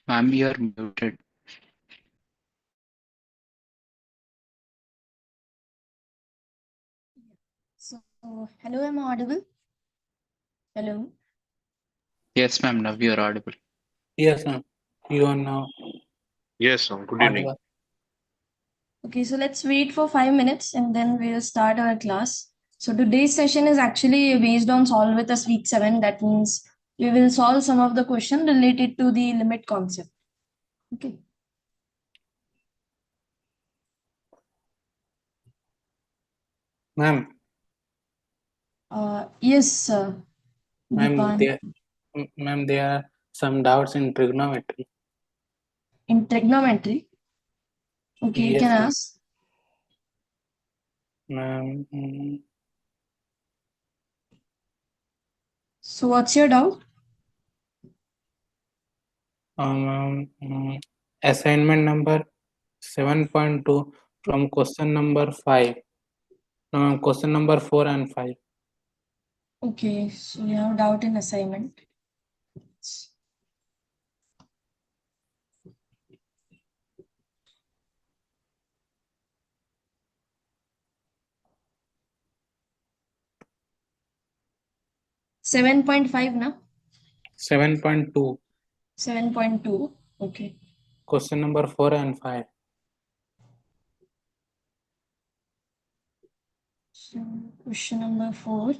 Ma'am, you're muted. So, hello, am I audible? Hello. Yes, ma'am. Now you're audible. Yes, ma'am. You are now Yes, good evening. audible. Okay, so let's wait for 5 minutes and then we'll start our class. So today's session is actually based on Solve with us week 7. That means we will solve some of the question related to the limit concept. Okay. Ma'am, Yes, ma'am, Dipan. there are some doubts in trigonometry. In trigonometry. Okay, you Yes, can ma'am. ask. Ma'am, So what's your doubt? assignment number 7.2 from question number 5. No, ma'am, question number 4 and 5. Okay, so you have doubt in assignment. 7.5 na? 7.2. 7.2. Okay. Question number 4 and 5. So question number 4.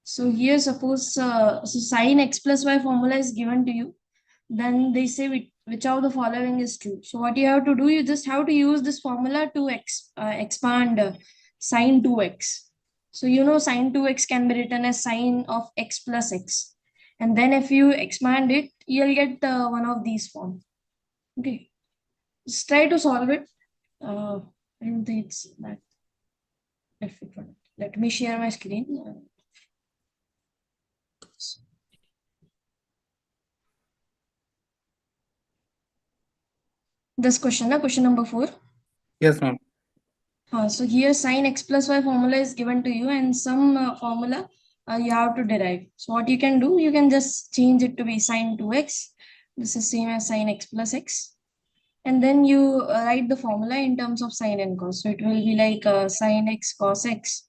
So here suppose so sin x plus y formula is given to you. Then they say which of the following is true. So what you have to do, you just have to use this formula to expand sin 2x. So you know sin 2x can be written as sin of x plus x. And then if you expand it, you'll get one of these forms. Okay. Just try to solve it. I don't think it's that difficult. Let me share my screen. This question, question number 4. Yes, ma'am. So here sin x plus y formula is given to you and some formula you have to derive. So what you can do, you can just change it to be sin 2x. This is same as sin x plus x. And then you write the formula in terms of sin and cos. So it will be like sin x cos x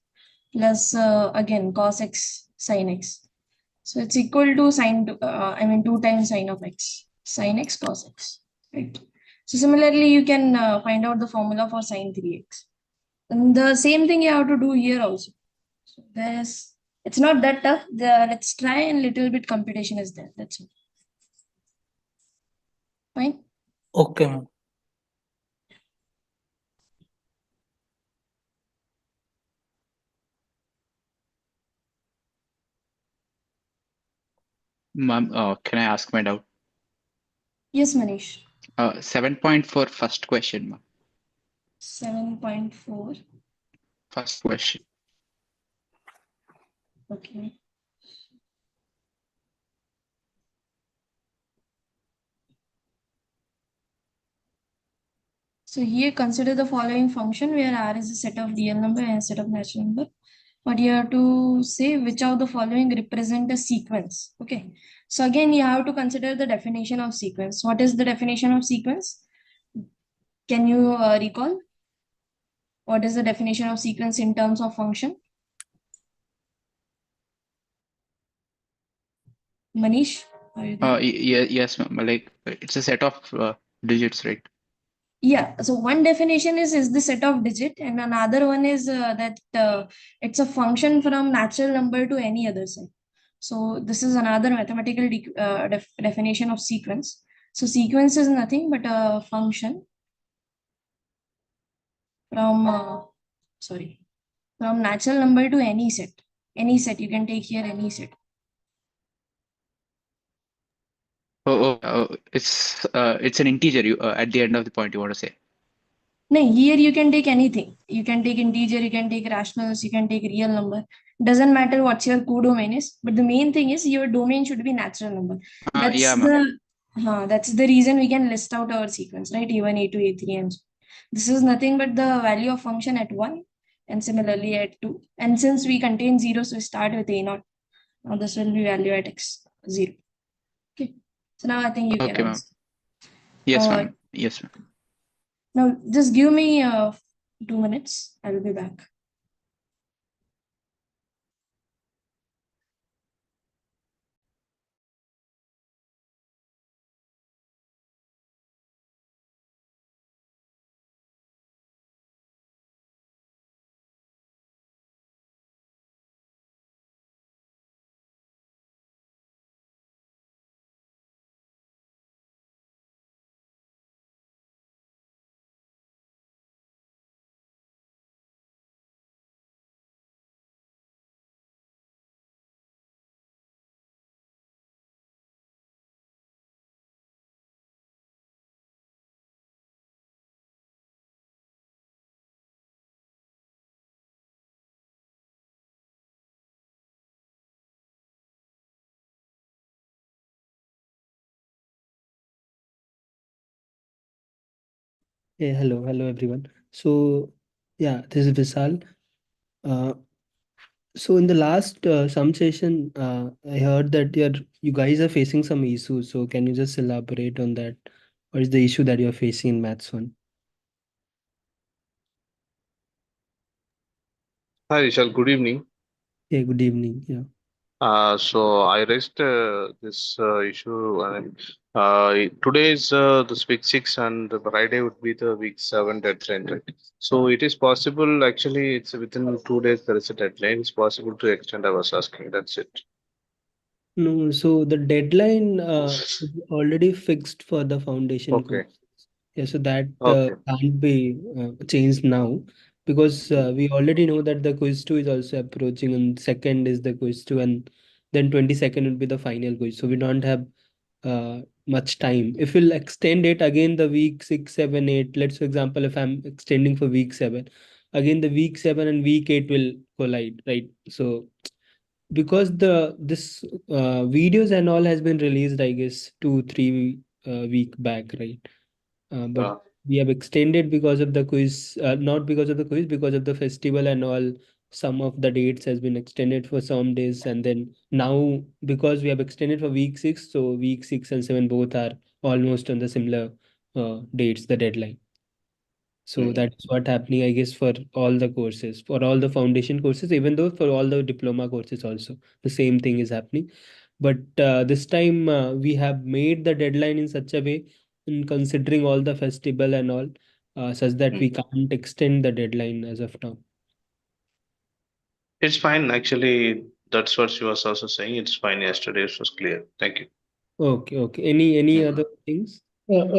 plus again cos x sin x. So it's equal to 2 times sin of x, sin x cos x, right? So similarly, you can find out the formula for sin 3x. And the same thing you have to do here also. So it's not that tough. Let's try and little bit computation is there. That's it. Fine. Okay, ma'am. Ma'am, can I ask my doubt? Yes, Manish. 7.4 first question, ma'am. 7.4. First question. Okay. So here consider the following function where R is a set of real number and a set of natural number. But you have to say which of the following represent a sequence. Okay. So again, you have to consider the definition of sequence. What is the definition of sequence? Can you recall? What is the definition of sequence in terms of function? Manish, are you there? Yes, ma'am. Like it's a set of digits, right? Yeah, so one definition is the set of digit and another one is that it's a function from natural number to any other set. So this is another mathematical definition of sequence. So sequence is nothing but a function from from natural number to any set. Any set, you can take here any set. It's an integer. You at the end of the point you want to say. No, here you can take anything. You can take integer, you can take rationals, you can take real number. Doesn't matter what your codomain is, but the main thing is your domain should be natural number. Yeah, ma'am. That's the reason we can list out our sequence, right? A1, A2, A3, and so. This is nothing but the value of function at 1 and similarly at 2. And since we contain 0, so we start with A0. Now this will be value at x 0. Okay. So now I think you can Okay, ma'am. answer. Yes, Uh, ma'am. Yes, ma'am. Now, just give me 2 minutes. I will be back. Hey, hello everyone. So, yeah, this is Vishal. Uh, so in the last some session, I heard that you guys are facing some issues. So can you just elaborate on that? What is the issue that you're facing in Maths 1? Hi, Vishal. Good evening. Yeah, good evening. Yeah. So I raised this issue. Today is this week 6, and the Friday would be the week 7 deadline, right? So it is possible. Actually, it's within 2 days. There is a deadline. It's possible to extend. I was asking. That's it. No, so the deadline is already fixed for the foundation course. Okay. Yeah, so that Okay. can't be changed now because we already know that the quiz 2 is also approaching, and second is the quiz 2, and then 22nd will be the final quiz. So we don't have much time. If we'll extend it again, the week 6, 7, 8, let's for example, if I'm extending for week 7, again the week 7 and week 8 will collide, right? So because this videos and all has been released, I guess 2, 3 week back, right? But Uh, we have extended because of the quiz, not because of the quiz, because of the festival and all. Some of the dates has been extended for some days, and then now because we have extended for week 6, so week 6 and 7 both are almost on the similar dates, the deadline. So mhm. that's what happening, I guess, for all the courses, for all the foundation courses, even though for all the diploma courses also, the same thing is happening. But this time we have made the deadline in such a way, in considering all the festival and all, such that we can't extend the deadline as of now. It's fine. Actually, that's what she was also saying. It's fine. Yesterday it was clear. Thank you. Okay, okay. Any Mm. other things?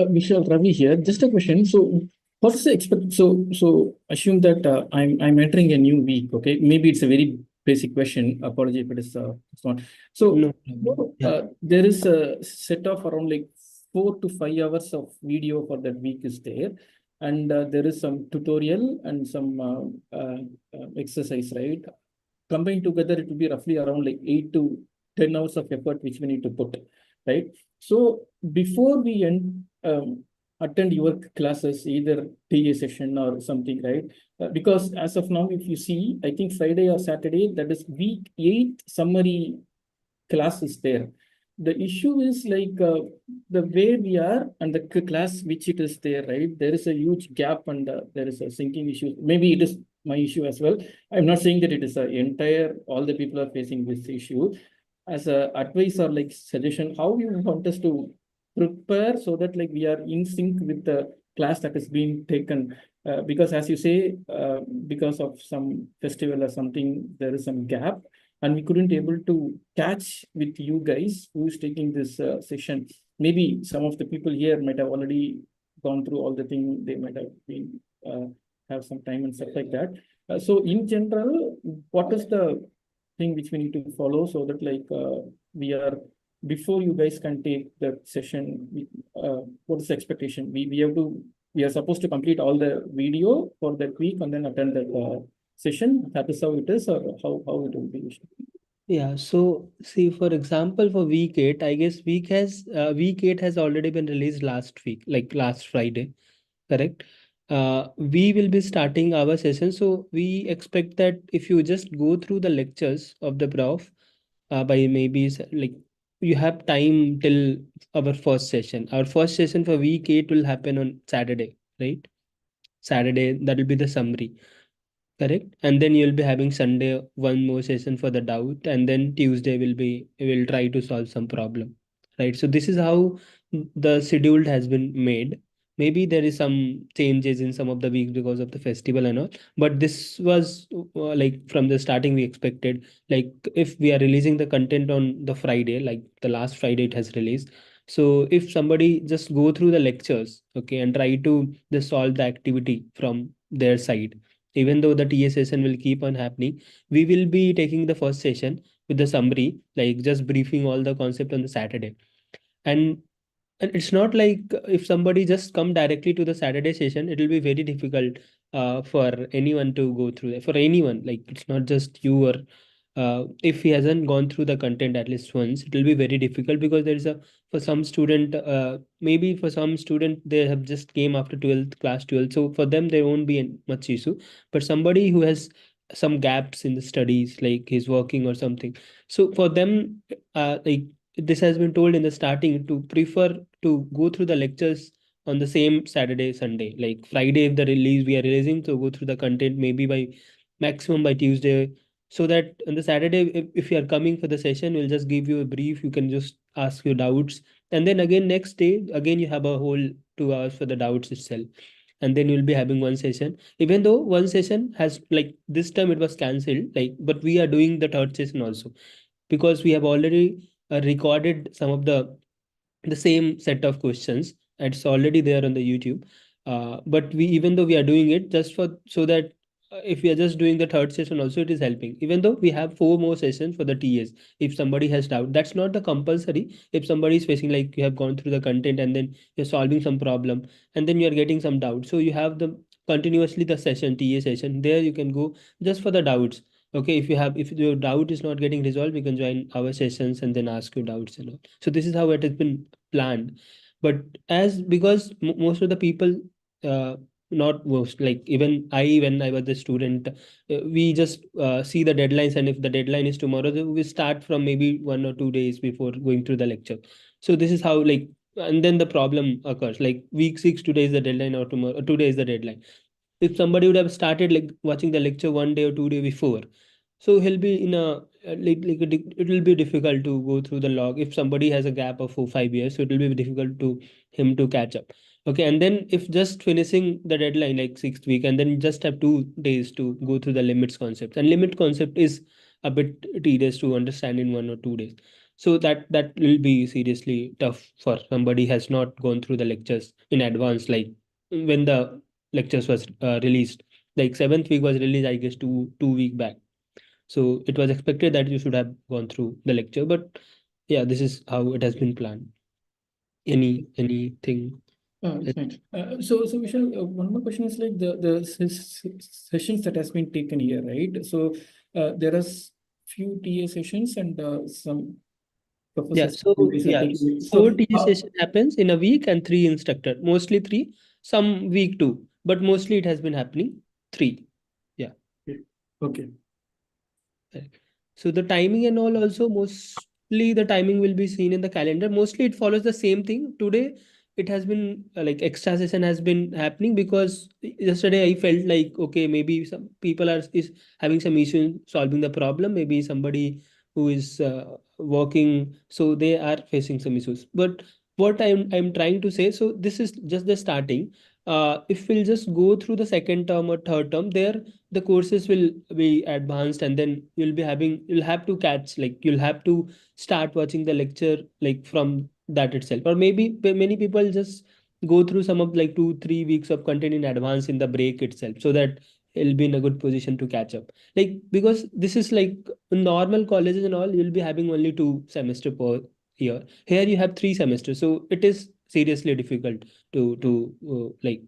Michelle, Ravi here. Just a question. So, what's the expect? So assume that I'm entering a new week. Okay, maybe it's a very basic question. Apology if it is it's not. So, No problem. Yeah. there is a set of around like 4 to 5 hours of video for that week is there, and there is some tutorial and some exercise, right? Combined together, it will be roughly around like 8 to 10 hours of effort which we need to put, right? So before we attend your classes, either TA session or something, right? Because as of now, if you see, I think Friday or Saturday, that is week 8 summary class is there. The issue is like the way we are and the class which it is there, right? There is a huge gap and there is a sinking issue. Maybe it is my issue as well. I'm not saying that it is a entire, all the people are facing this issue. As a advice or like suggestion, how you want us to prepare so that like we are in sync with the class that is being taken. Because as you say, because of some festival or something, there is some gap and we couldn't able to catch with you guys who is taking this session. Maybe some of the people here might have already gone through all the thing. They might have been have some time and stuff like that. So in general, what is the thing which we need to follow so that like we are before you guys can take the session? What is the expectation? We are supposed to complete all the video for that week and then attend that session. That is how it is, or how it will be. Yeah, so see, for example, for week 8, I guess week 8 has already been released last week, like last Friday, correct? We will be starting our session, so we expect that if you just go through the lectures of the prof, by maybe like you have time till our first session. Our first session for week 8 will happen on Saturday, right? Saturday, that will be the summary. Correct. And then you'll be having Sunday one more session for the doubt, and then Tuesday will try to solve some problem. Right. So this is how the schedule has been made. Maybe there is some changes in some of the weeks because of the festival and all, but this was like from the starting we expected. Like if we are releasing the content on the Friday, like the last Friday it has released. So if somebody just go through the lectures, okay, and try to just solve the activity from their side, even though the TA session will keep on happening, we will be taking the first session with the summary, like just briefing all the concept on the Saturday. And and it's not like if somebody just come directly to the Saturday session, it will be very difficult for anyone to go through that. For anyone, like it's not just you or if he hasn't gone through the content at least once, it will be very difficult because there is a for some student maybe for some student they have just came after 12th class 12, so for them there won't be much issue. But somebody who has some gaps in the studies, like he's working or something, so for them like this has been told in the starting to prefer to go through the lectures on the same Saturday, Sunday. Like Friday, if the release we are releasing, so go through the content maybe by maximum by Tuesday. So that on the Saturday, if you are coming for the session, we'll just give you a brief. You can just ask your doubts. And then again, next day, again, you have a whole 2 hours for the doubts itself. And then you'll be having one session. Even though one session has like this time it was cancelled, like, but we are doing the third session also because we have already recorded some of the same set of questions. It's already there on the YouTube. But we even though we are doing it just for so that if we are just doing the third session also it is helping. Even though we have 4 more sessions for the TAs. If somebody has doubt, that's not the compulsory. If somebody is facing like you have gone through the content and then you're solving some problem and then you're getting some doubt. So you have the continuously the session, TA session. There you can go just for the doubts. Okay, if your doubt is not getting resolved, you can join our sessions and then ask your doubts and all. So this is how it has been planned. But as because most of the people uh, not most, like even I when I was a student, we just see the deadlines, and if the deadline is tomorrow, then we start from maybe 1 or 2 days before going through the lecture. So this is how like, and then the problem occurs like week 6 today is the deadline or tomorrow or today is the deadline. If somebody would have started like watching the lecture 1 day or 2 day before, so he'll be in a it will be difficult to go through the log if somebody has a gap of 4 5 years, so it will be difficult to him to catch up. Okay, and then if just finishing the deadline like 6th week and then just have 2 days to go through the limits concept, and limit concept is a bit tedious to understand in 1 or 2 days. So that will be seriously tough for somebody has not gone through the lectures in advance, like when the lectures was released, like 7th week was released I guess two week back. So it was expected that you should have gone through the lecture, but yeah, this is how it has been planned. Anything? Fine. So Vishal, one more question is like the sessions that has been taken here, right? So there are few TA sessions and some Yeah, professors. so yeah, taking it. So 4 TA session happens in a week and 3 instructor, mostly 3, some week 2, but mostly it has been happening 3. Yeah. okay. Correct. So the timing and all also mostly the timing will be seen in the calendar. Mostly it follows the same thing. Today it has been like extra session has been happening because yesterday I felt like okay, maybe some people are is having some issue in solving the problem. Maybe somebody who is working, so they are facing some issues. But what I'm trying to say, so this is just the starting. If we'll just go through the second term or third term, there the courses will be advanced, and then you'll have to catch, like you'll have to start watching the lecture like from that itself. Or maybe many people just go through some of like 2 3 weeks of content in advance in the break itself, so that he'll be in a good position to catch up, like because this is like in normal colleges and all you'll be having only 2 semester per year. Here you have 3 semesters, so it is seriously difficult to like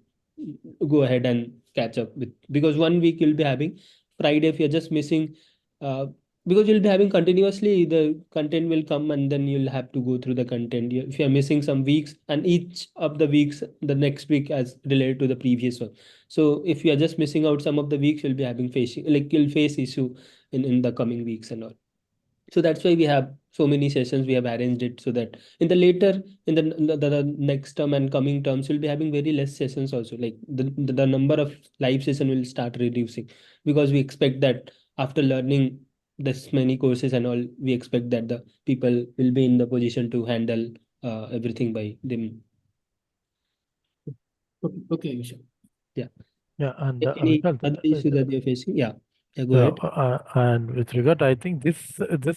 go ahead and catch up with, because one week you'll be having Friday if you're just missing uh, because you'll be having continuously the content will come, and then you'll have to go through the content. If you're missing some weeks, and each of the weeks the next week as related to the previous one, so if you are just missing out some of the weeks you'll be having facing like you'll face issue in the coming weeks and all. So that's why we have so many sessions. We have arranged it so that in the later, in the next term and coming terms, we'll be having very less sessions also. Like the number of live session will start reducing, because we expect that after learning this many courses and all, we expect that the people will be in the position to handle everything by them. Okay, Vishal. Yeah. Yeah, and Any Vishal, other issue that you're facing? Yeah. Yeah, go yeah, ahead. and with regard, I think this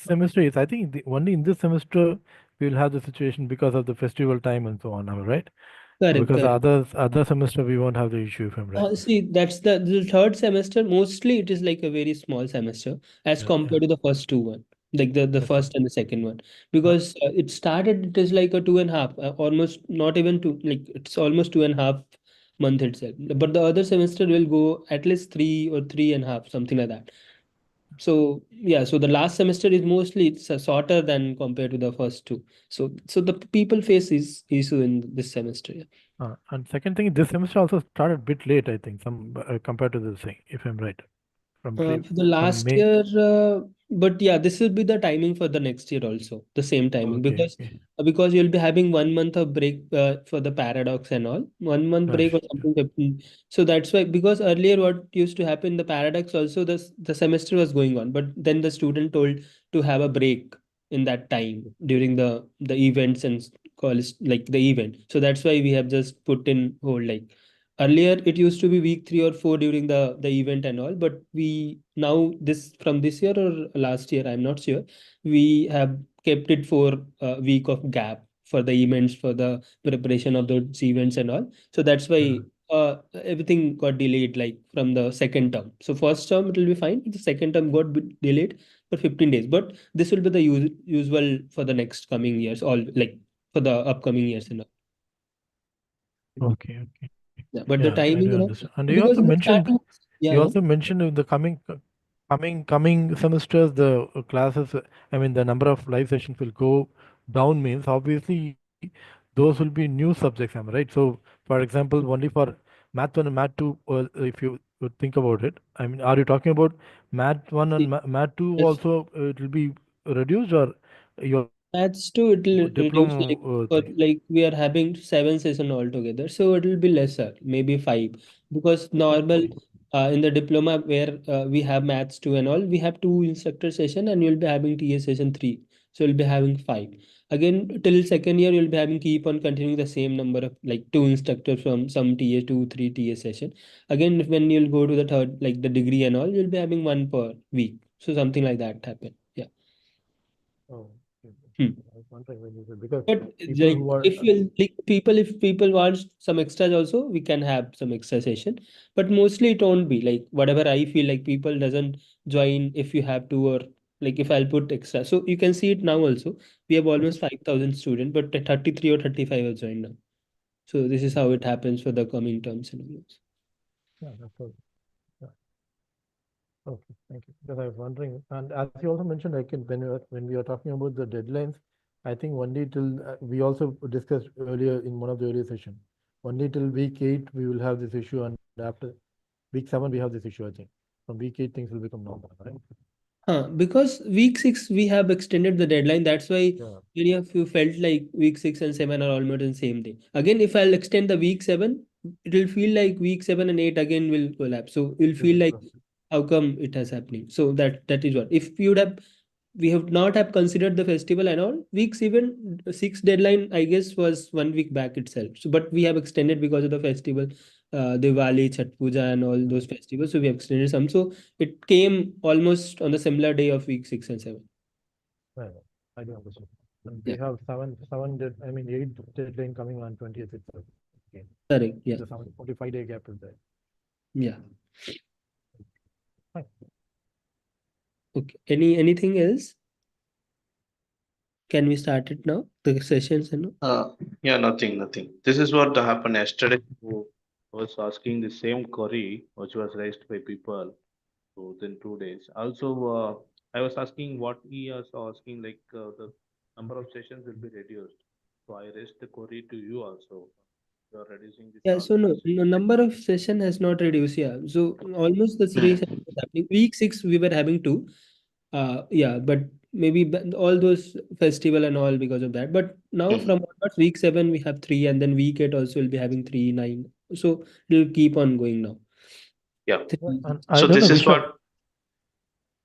semester is, I think only in this semester we will have the situation because of the festival time and so on, am I right? Correct, Because correct. other semester we won't have the issue, if I'm right. See, that's the third semester. Mostly, it is like a very small semester as Yeah, compared to the first two one, like the Okay. first and the second one, because it started. It is like a 2.5, almost not even two. Like it's almost 2.5 month itself. But the other semester will go at least 3 or 3.5, something like that. So yeah, so the last semester is mostly it's shorter than compared to the first two. So the people face is issue in this semester. Yeah. And second thing, this semester also started a bit late, I think, some compared to this thing, if I'm right, For the from last May. year, but yeah, this will be the timing for the next year also, the same timing, Okay, okay. because you'll be having 1 month of break for the paradox and all, 1 month break or Sure. something. So that's why, because earlier what used to happen, the paradox also, the semester was going on, but then the student told to have a break in that time during the events and college, like the event. So that's why we have just put in hold, like earlier it used to be week 3 or 4 during the event and all, but we now, this from this year or last year, I'm not sure, we have kept it for a week of gap for the events, for the preparation of those events and all. So that's why everything got delayed, like from the second term. So first term it will be fine, the second term got delayed for 15 days, but this will be the usual for the next coming years, all like for the upcoming years and all. Okay, okay. Yeah, but the Yeah, I timing, do understand. And because in the starting, yeah, you yeah. also mentioned in the coming semesters, the classes, I mean, the number of live sessions will go down, means obviously those will be new subjects, am I right? So, for example, only for Math 1 and Math 2, if you would think about it, I mean, are you talking about Math 1 and Math 2 Yes. also, it will be reduced, or your That's true. It will reduce, diploma like for, thing? like we are having 7 session altogether, so it will be lesser, maybe 5, because normal in the diploma where we have maths 2 and all, we have 2 instructor session and you'll be having TA session 3, so you'll be having 5. Again, till second year, you'll be having keep on continuing the same number of like 2 instructors from some TA 2, 3 TA session. Again, when you'll go to the third, like the degree and all, you'll be having one per week. So something like that happen. Yeah. Oh, okay. Hmm. I was wondering when you said, because But people like who are if you like people, if people want some extras also, we can have some extra session. But mostly it won't be like whatever I feel like people doesn't join if you have to, or like if I'll put extra. So you can see it now also. We have almost 5,000 students, but 33 or 35 have joined now. So this is how it happens for the coming terms and all. yeah, that's all. Yeah. Okay, thank you. Because I was wondering, and as you also mentioned, like when we are talking about the deadlines, I think only till we also discussed earlier in one of the earlier session, only till week 8 we will have this issue, and after week 7 we have this issue. I think from week 8 things will become normal, right? Because week 6 we have extended the deadline. That's why Yeah. many of you felt like week 6 and 7 are almost in the same day. Again, if I'll extend the week 7, it will feel like week 7 and 8 again will collapse. So you'll feel like how come it has happening. So that is what. If you would have, we have not have considered the festival and all, week 6 deadline I guess was 1 week back itself. So but we have extended because of the festival, Diwali, Chhat Puja and all those festivals. So we have extended some. So it came almost on the similar day of week 6 and 7. Right. I do understand. And we Yeah, have I mean 8 deadline coming on 20th itself. Okay. correct. Yeah, The 45-day gap is there. yeah. Fine. Okay. Anything else? Can we start it now? The sessions and all? Yeah, nothing. This is what happened yesterday. Who was asking the same query which was raised by people within 2 days. Also, I was asking what he was asking, like the number of sessions will be reduced. So I raised the query to you also. You are reducing this Yeah, all so no, session. number of session has not reduced. Yeah, so almost the three sessions was happening. Week 6 we were having 2. Yeah, but maybe all those festival and all because of that. But now from onwards, week 7 we have 3, and then week 8 also will be having 3, 9. So it'll keep on going now. Yeah. And I So don't know, this is Vishal. what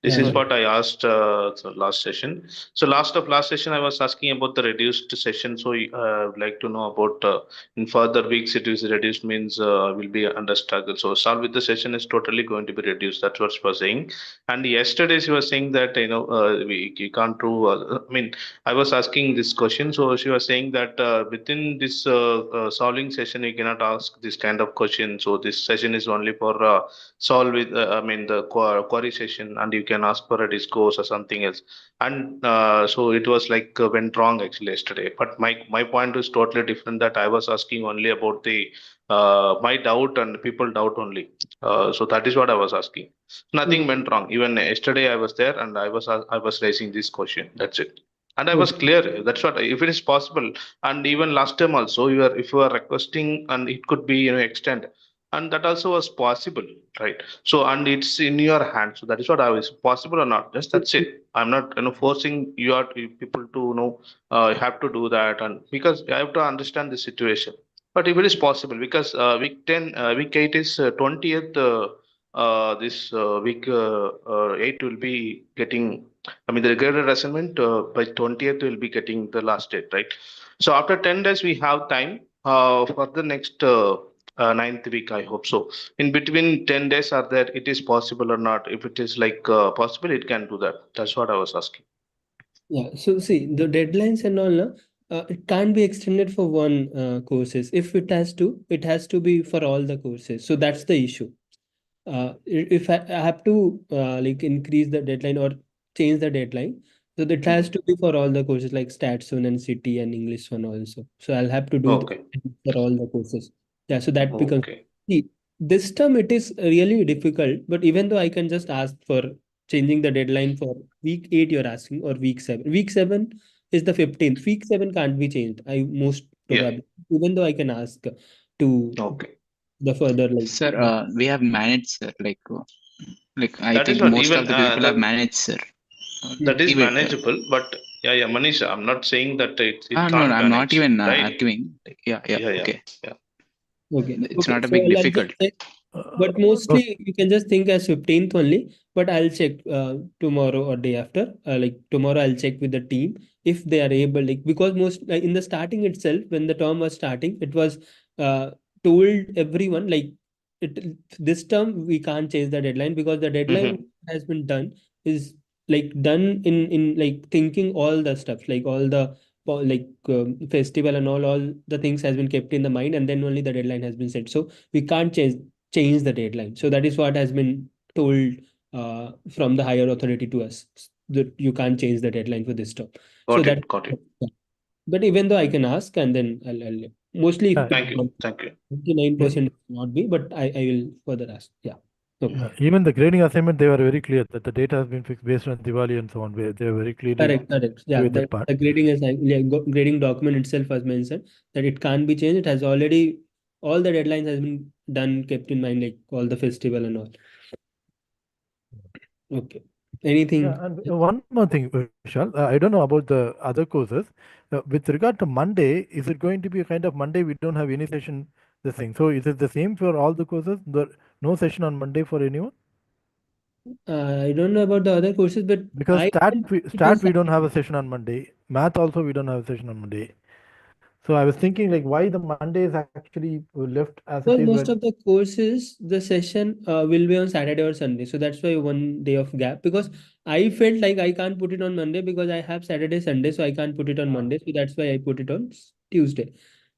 This Yeah, is yeah. what I asked the last session. So last session, I was asking about the reduced session. So I would like to know about in further weeks it is reduced means will be under struggle. So start with the session is totally going to be reduced. That's what she was saying. And yesterday she was saying that we can't do. I mean, I was asking this question. So she was saying that within this solving session you cannot ask this kind of question. So this session is only for solve with I mean the query session, and you can ask for a discourse or something else. And so it was like went wrong actually yesterday. But my point is totally different, that I was asking only about the my doubt and people doubt only. So that is what I was asking. Nothing went wrong. Even yesterday I was there and I was raising this question. That's it. And I was Okay. clear. That's what, if it is possible. And even last time also, if you are requesting, and it could be extend, and that also was possible, right? So, and it's in your hand. So that is what I was, possible or not. Just that's it. I'm not forcing people to have to do that, and because I have to understand the situation. But if it is possible, because week 8 is 20th. This week 8 will be getting. I mean, the graded assignment by 20th will be getting the last date, right? So after 10 days, we have time for the next ninth week, I hope so. In between 10 days, are there, it is possible or not? If it is like possible, it can do that. That's what I was asking. Yeah, so see the deadlines and all, it can't be extended for one courses. If it has to be for all the courses. So that's the issue. If I have to like increase the deadline or change the deadline, so that has to be for all the courses like Stats 1 and City and English 1 also. So I'll have to do it Okay. for all the courses. Yeah, so that becomes, Okay. see, this term it is really difficult, but even though I can just ask for changing the deadline for week 8 you're asking, or week 7. Week 7 is the 15th. Week 7 can't be changed. I most Yeah. probably, even though I can ask to Okay. the further Sir, like. we have managed, sir. Like I That is think what most even of the people have managed, sir. that is Leave it. manageable. But yeah, Manish, I'm not saying that it No, no, can't I'm not manage, even right? arguing. Yeah, yeah, Yeah, yeah, okay. yeah. Okay, It's okay. not a So big I'll just difficult. check, but mostly you can just think as 15th only. But I'll check tomorrow or day after. Like tomorrow, I'll check with the team if they are able. Like because most in the starting itself, when the term was starting, it was uh, told everyone like it this term we can't change the deadline because the deadline has been done is like done in like thinking all the stuff like all the festival and all the things has been kept in the mind, and then only the deadline has been set. So we can't change the deadline. So that is what has been told from the higher authority to us, that you can't change the deadline for this term. So Got that, it. Got it. but even though I can ask, and then I'll mostly if Thank you. Thank you. 99% not be, but I will further ask. Yeah. Okay. Even the grading assignment, they were very clear that the data has been fixed based on Diwali and so on. They were very clearly Correct. Yeah, with that part. the grading is like, yeah, grading document itself was mentioned that it can't be changed. It has already all the deadlines has been done, kept in mind, like all the festival and all. Okay. Anything? Yeah, and one more thing, Vishal. I don't know about the other courses. With regard to Monday, is it going to be a kind of Monday we don't have any session? This thing. So is it the same for all the courses? No session on Monday for anyone? I don't know about the other courses, but Because I stat think we, it is stat we don't have a session on Monday. Math also we don't have a session on Monday. So I was thinking like why the Monday is actually left as it because is. most of the courses, the session will be on Saturday or Sunday. So that's why 1 day of gap. Because I felt like I can't put it on Monday because I have Saturday, Sunday, so I can't put it on Monday. So that's why I put it on Tuesday.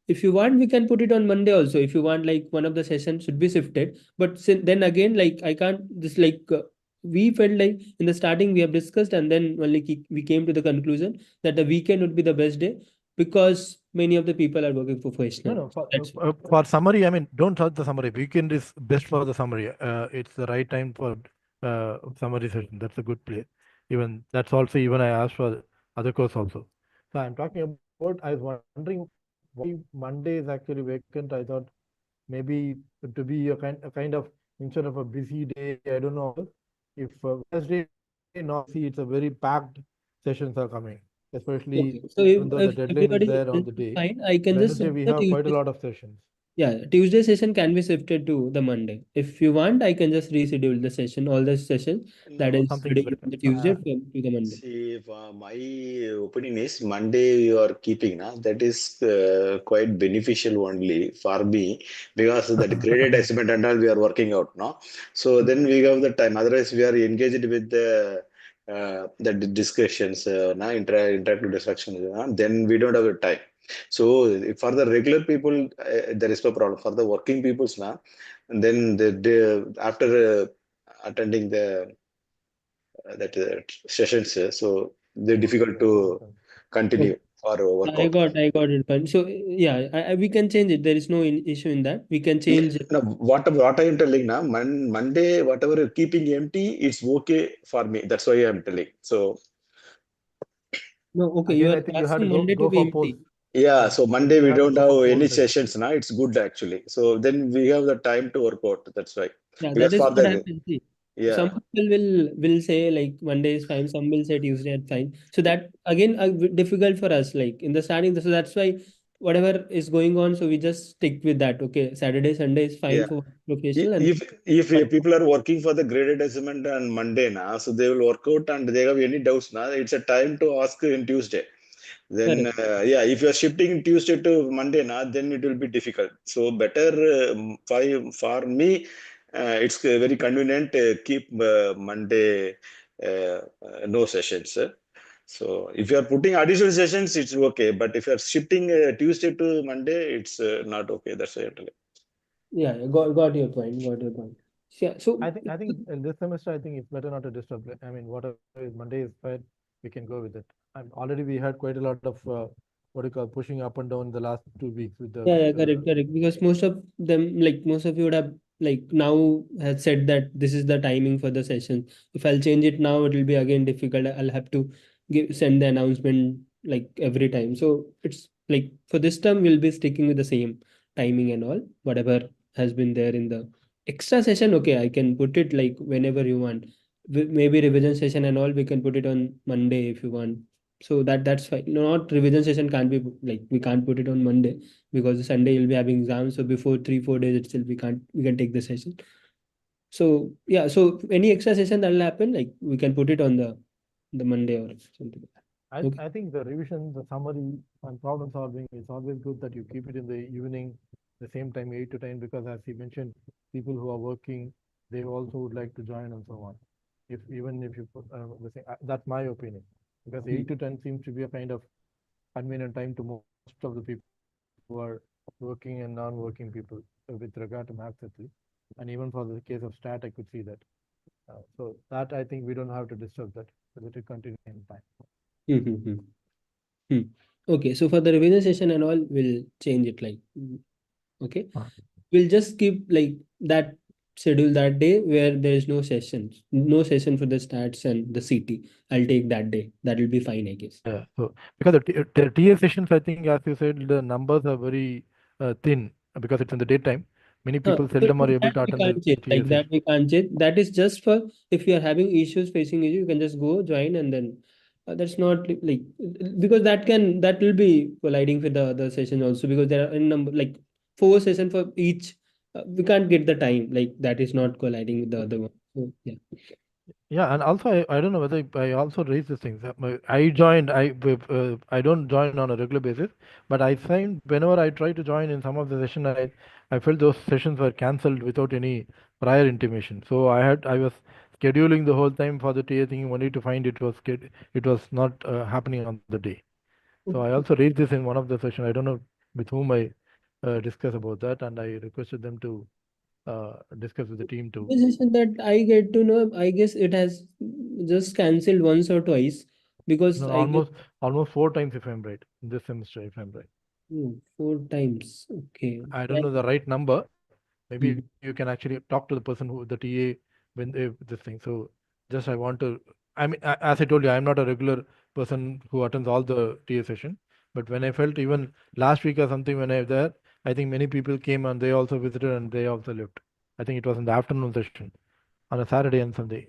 If you want, we can put it on Monday also. If you want, like one of the sessions should be shifted. But then again, like I can't. This we felt like in the starting we have discussed, and then only we came to the conclusion that the weekend would be the best day because many of the people are working professional. No. That's For summary, I mean, don't touch the summary. Weekend is best for the summary. It's the right time for summary session. That's a good play. Even that's also even I asked for other course also. So I'm talking about. I was wondering why Monday is actually vacant. I thought maybe to be a kind of instead of a busy day. I don't know if Wednesday not busy. It's a very packed sessions are coming, Okay. especially So even though the if deadline is everybody there on else the is day. fine, I can just Wednesday shift we the have quite a Tuesday. lot of sessions. Yeah, Tuesday session can be shifted to the Monday. If you want, I can just reschedule the session, all the sessions that No, is Something scheduled on the Tuesday to the Monday. see, my opinion is Monday you are keeping, na, that is quite beneficial only for me because that graded assignment and all we are working out, no. So then we have the time. Otherwise, we are engaged with the discussions, interactive discussions. Then we don't have the time. So for the regular people, there is no problem. For the working peoples now, and then after attending the that sessions, so they're difficult to continue Okay. or work I out. got it, fine. So yeah, we can change it. There is no issue in that. We can Yeah, change it. no, what I am telling now, Monday, whatever you're keeping empty, it's okay for me. That's why I'm telling. So No, okay, you Again, are I think you have to asking Monday to go be for polls. empty. yeah, so Again, Monday you we have to don't go for have any polls, I think. sessions now. It's good actually. So then we have the time to work out. That's why. Yeah, Because that is for what the happens. See, yeah, some people will say like Monday is fine, some will say Tuesday is fine. So that again difficult for us, like in the starting. So that's why whatever is going on, so we just stick with that. Okay, Saturday, Sunday is fine yeah. for professional, and If but people are working for the graded assignment on Monday now, so they will work out and they have any doubts now. It's a time to ask in Tuesday. Then correct. yeah, if you are shifting Tuesday to Monday now, then it will be difficult. So better for me, it's very convenient. Keep Monday no sessions. So if you are putting additional sessions, it's okay. But if you are shifting Tuesday to Monday, it's not okay. That's why I'm telling. Yeah, got your point. Got your point. Yeah. So I think in this semester, I think it's better not to disturb. I mean, whatever is Monday is fine, we can go with it. And already we had quite a lot of what do you call pushing up and down the last 2 weeks with the yeah, correct. Because most of them, like most of you would have like now has said that this is the timing for the session. If I'll change it now, it will be again difficult. I'll have to send the announcement like every time. So it's like for this term, we'll be sticking with the same timing and all, whatever has been there in the extra session. Okay, I can put it like whenever you want. Maybe revision session and all, we can put it on Monday if you want. So that's fine. Not revision session can't be like we can't put it on Monday because Sunday you'll be having exams. So before 3-4 days itself, we can take the session. So yeah, so any extra session that will happen, like we can put it on the Monday or something like that. Okay. I think the revision, the summary, and problem solving is always good that you keep it in the evening, the same time 8 to 10, because as you mentioned, people who are working, they also would like to join and so on. If even if you put that's my opinion, because 8 to 10 seems to be a kind of convenient time to most of the people who are working and non-working people with regard to maths at least, and even for the case of stat, I could see that. So that I think we don't have to disturb that. Let it continue in time. Hmm. Hmm. Okay, so for the revision session and all, we'll change it like okay. We'll just keep like that schedule that day where there is no session for the stats and the CT. I'll take that day. That will be fine, I guess. Yeah, so because the TA sessions, I think, as you said, the numbers are very thin because it's in the daytime. Many people So seldom are able that to we attend the can't change. TA Like that session. we can't change. That is just for if you are having issues facing issue, you can just go join and then that's not like because that will be colliding with the other session also because there are a number like 4 sessions for each. We can't get the time like that is not colliding with the other one. So, yeah. Yeah, and also I don't know whether I also raised these things. I joined. I don't join on a regular basis, but I find whenever I try to join in some of the session, I felt those sessions were cancelled without any prior intimation. So I was scheduling the whole time for the TA thing only to find it was not happening on the day. So I also raised this in one of the session. I don't know with whom I discussed about that, and I requested them to discuss with the team to. The session that I get to know, I guess it has just cancelled once or twice because No, I guess almost 4 times if I'm right this semester if I'm right. 4 times. Okay. I don't Like, know the right number. Maybe hmm. you can actually talk to the person who the TA when they this thing. So just I want to. I mean, as I told you, I'm not a regular person who attends all the TA session. But when I felt even last week or something when I was there, I think many people came and they also visited and they also left. I think it was in the afternoon session on a Saturday and Sunday.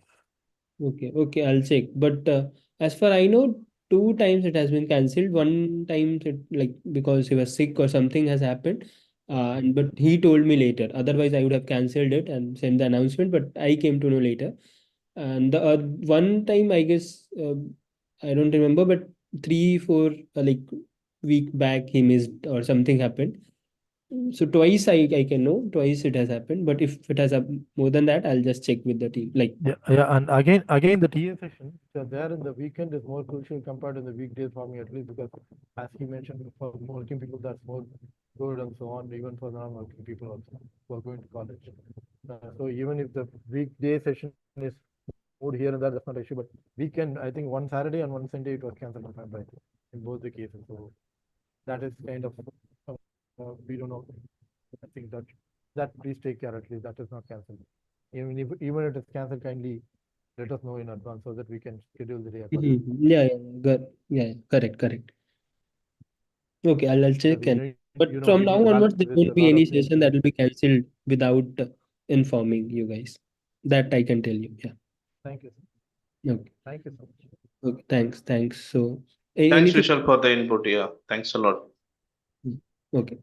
Okay, I'll check. But as far I know, 2 times it has been cancelled. One time it like because he was sick or something has happened. But he told me later. Otherwise, I would have cancelled it and sent the announcement. But I came to know later. And the one time, I guess I don't remember, but 3, 4 like week back he missed or something happened. So twice I can know, twice it has happened. But if it has more than that, I'll just check with the team. Like Yeah, and again, the TA session, so there in the weekend is more crucial compared to the weekdays for me at least, because as he mentioned, for working people that's more good and so on, even for non-working people also who are going to college. So even if the weekday session is moved here and there, that's not an issue. But weekend, I think one Saturday and one Sunday it was cancelled if I'm right in both the cases. So that is kind of we don't know. I think that please take care at least that is not cancelled. Even if it is cancelled, kindly let us know in advance so that we can schedule the day accordingly. yeah, correct. Okay, I'll check. We And need, but we from need now to balance onwards, there with a won't be lot any of things. session that will be cancelled without informing you guys. That I can tell you. Yeah. Thank you. Okay. Thank you so much. Okay. Thanks. So Thanks, anything? Vishal, for the input. Yeah, thanks a lot. Okay.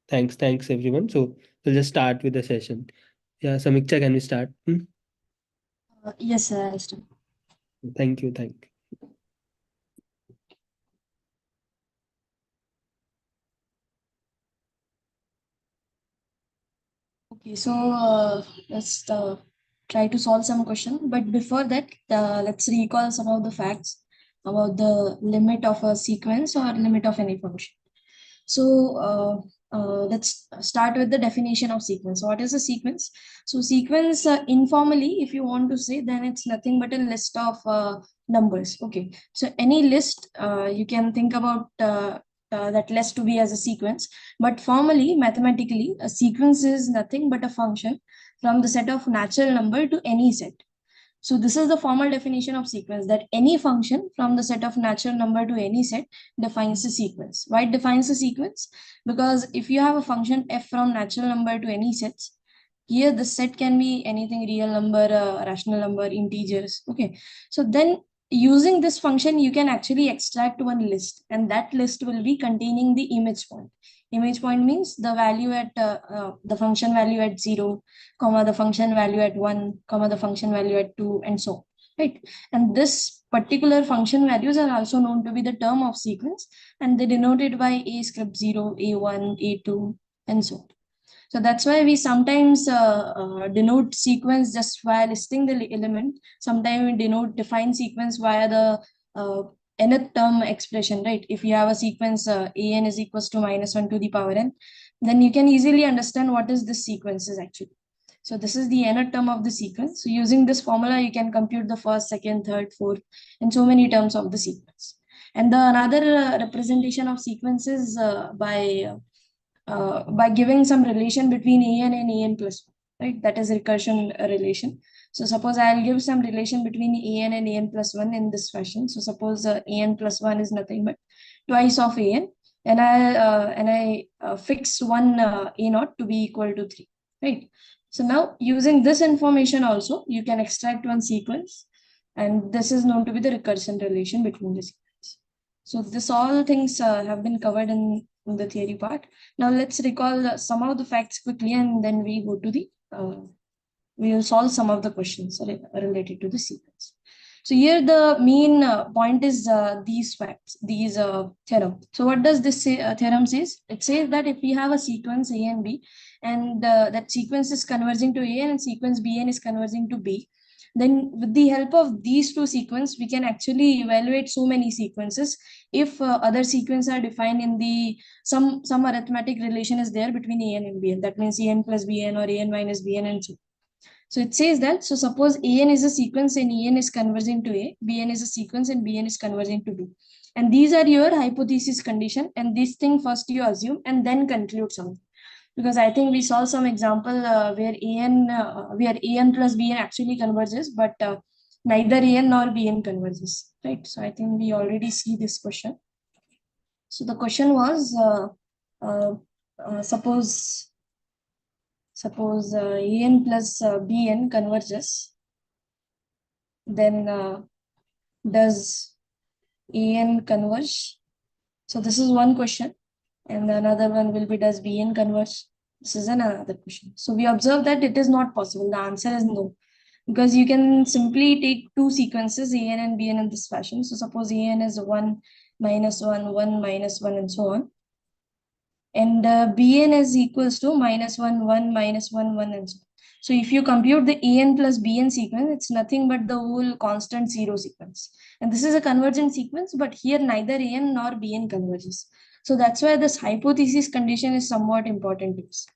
Thanks everyone. So we'll just start with the session. Yeah, Samiksha, can we start? Yes, sir, I'll start. Thank you. Okay, so let's try to solve some question. But before that, let's recall some of the facts about the limit of a sequence or limit of any function. So let's start with the definition of sequence. What is a sequence? So sequence, informally, if you want to say, then it's nothing but a list of numbers. Okay, so any list, you can think about that list to be as a sequence. But formally, mathematically, a sequence is nothing but a function from the set of natural number to any set. So this is the formal definition of sequence, that any function from the set of natural number to any set defines a sequence. Why it defines a sequence? Because if you have a function f from natural number to any sets, here the set can be anything, real number, rational number, integers. Okay, so then using this function, you can actually extract one list, and that list will be containing the image point. Image point means the value at the function value at 0, comma the function value at 1, comma the function value at 2, and so on, right? And this particular function values are also known to be the term of sequence, and they denoted by a script 0, a1, a2, and so on. So that's why we sometimes denote sequence just via listing the element. Sometimes we define sequence via the nth term expression, right? If you have a sequence an is equals to -1 to the power n, then you can easily understand what is this sequence is actually. So this is the nth term of the sequence. So using this formula, you can compute the first, second, third, fourth, and so many terms of the sequence. And the another representation of sequence is by giving some relation between an and an plus 1, right? That is recursion relation. So suppose I'll give some relation between an and an plus 1 in this fashion. So suppose an plus 1 is nothing but twice of an, and I fix one a naught to be equal to 3, right? So now using this information also, you can extract one sequence, and this is known to be the recursion relation between the sequence. So this all things have been covered in the theory part. Now let's recall some of the facts quickly, and then we go to the we will solve some of the questions related to the sequence. So here the main point is these facts, these theorem. So what does this theorem says? It says that if we have a sequence A and B, and that sequence is converging to A and sequence Bn is converging to B, then with the help of these two sequences, we can actually evaluate so many sequences. If other sequences are defined in the some arithmetic relation is there between an and bn, that means an plus bn or an minus bn, and so. So it says that, so suppose an is a sequence and en is converging to a, bn is a sequence and bn is converging to b, and these are your hypothesis condition, and this thing first you assume and then conclude something. Because I think we saw some example where an plus bn actually converges, but neither an nor bn converges, right? So I think we already see this question. So the question was, suppose an plus bn converges, then does AN converge? So this is one question. And another one will be, does BN converge? This is another question. So we observe that it is not possible. The answer is no. Because you can simply take two sequences, AN and BN, in this fashion. So suppose AN is 1, -1, 1, -1, and so on. And BN is equals to -1, 1, -1, 1, and so on. So if you compute the AN plus BN sequence, it's nothing but the whole constant 0 sequence. And this is a convergent sequence, but here neither AN nor BN converges. So that's why this hypothesis condition is somewhat important to us.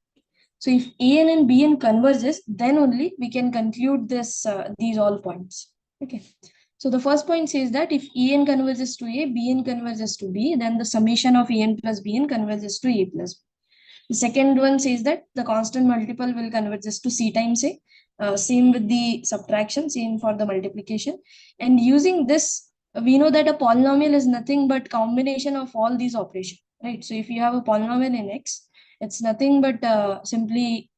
So if AN and BN converges, then only we can conclude this these all points. Okay. So the first point says that if AN converges to A, BN converges to B, then the summation of AN plus BN converges to A plus B. The second one says that the constant multiple will converges to C times A. Same with the subtraction, same for the multiplication. And using this, we know that a polynomial is nothing but combination of all these operations, right? So if you have a polynomial in X, it's nothing but simply,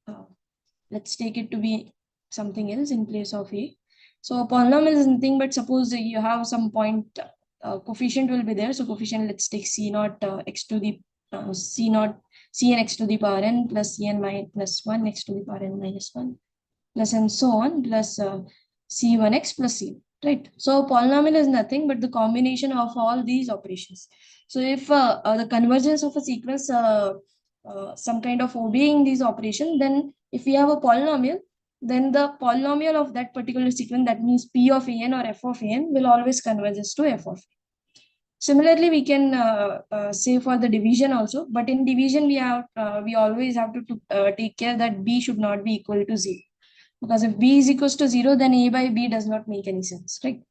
let's take it to be something else in place of A. So a polynomial is nothing but, suppose you have some point, coefficient will be there. So coefficient, let's take C naught x to the C naught Cn x to the power n plus Cn plus 1 x to the power n minus 1 plus and so on plus C1x plus C, right? So polynomial is nothing but the combination of all these operations. So if the convergence of a sequence some kind of obeying these operations, then if we have a polynomial, then the polynomial of that particular sequence, that means P of an or F of an, will always converges to F of a. Similarly, we can say for the division also, but in division we always have to take care that B should not be equal to 0. Because if B is equals to 0, then A by B does not make any sense, right?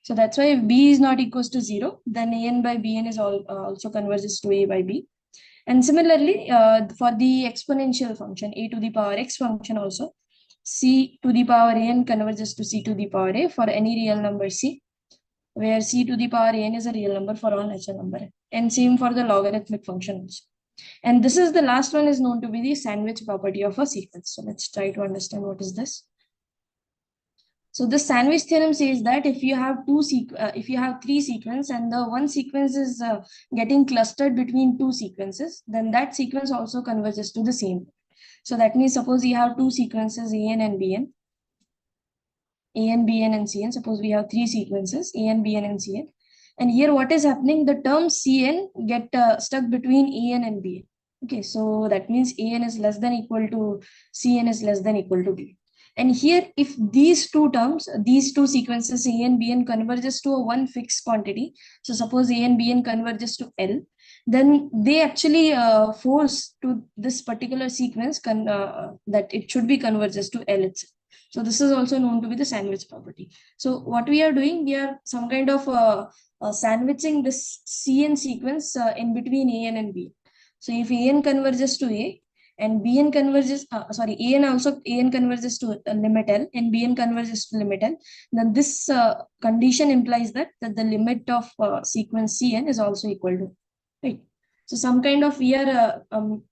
So that's why if B is not equals to 0, then AN by BN is also converges to A by B. And similarly, for the exponential function, A to the power X function also, C to the power AN converges to C to the power A for any real number C, where C to the power n is a real number for all natural number. And same for the logarithmic function also. And this is the last one, is known to be the sandwich property of a sequence. So let's try to understand what is this. So the sandwich theorem says that if you have three sequences and the one sequence is getting clustered between two sequences, then that sequence also converges to the same. So that means suppose you have two sequences AN and BN, AN, BN, and CN. Suppose we have three sequences AN, BN, and CN. And here what is happening? The term CN get stuck between AN and BN. Okay, so that means AN is less than equal to CN is less than equal to B. And here, if these two terms, these two sequences AN, BN converges to a one fixed quantity, so suppose AN, BN converges to L, then they actually force to this particular sequence that it should be converges to L itself. So this is also known to be the sandwich property. So what we are doing, we are some kind of sandwiching this CN sequence in between AN and B. So if AN converges to A and BN converges, AN converges to limit L and BN converges to limit L, then this condition implies that the limit of sequence CN is also equal to, right? So some kind of, we are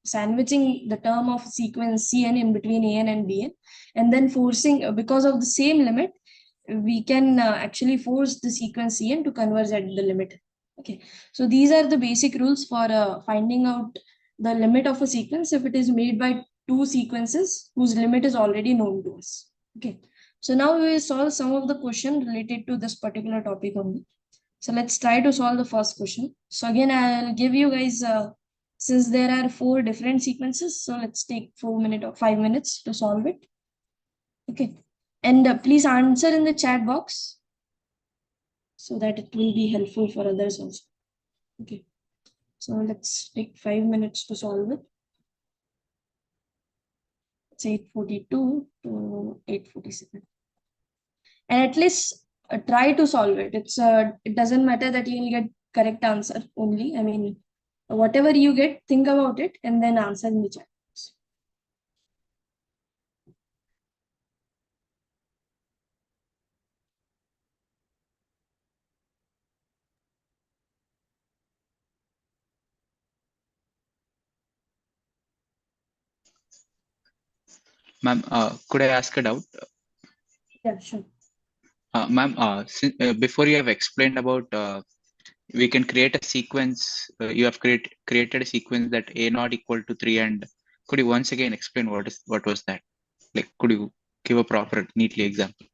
sandwiching the term of sequence Cn in between AN and Bn, and then forcing, because of the same limit, we can actually force the sequence Cn to converge at the limit. Okay, so these are the basic rules for finding out the limit of a sequence if it is made by two sequences whose limit is already known to us. Okay, so now we will solve some of the questions related to this particular topic only. So let's try to solve the first question. So again, I'll give you guys, since there are 4 different sequences, so let's take 4 minutes or 5 minutes to solve it. Okay. And please answer in the chat box so that it will be helpful for others also. Okay. So let's take 5 minutes to solve it. It's 8:42 to 8:47. And at least try to solve it. It doesn't matter that you will get correct answer only. I mean, whatever you get, think about it and then answer in the chat. Ma'am, could I ask a doubt? Yeah, sure. Ma'am, before you have explained about we can create a sequence. You have created a sequence that a naught equal to 3, and could you once again explain what was that? Like, could you give a proper, neatly example?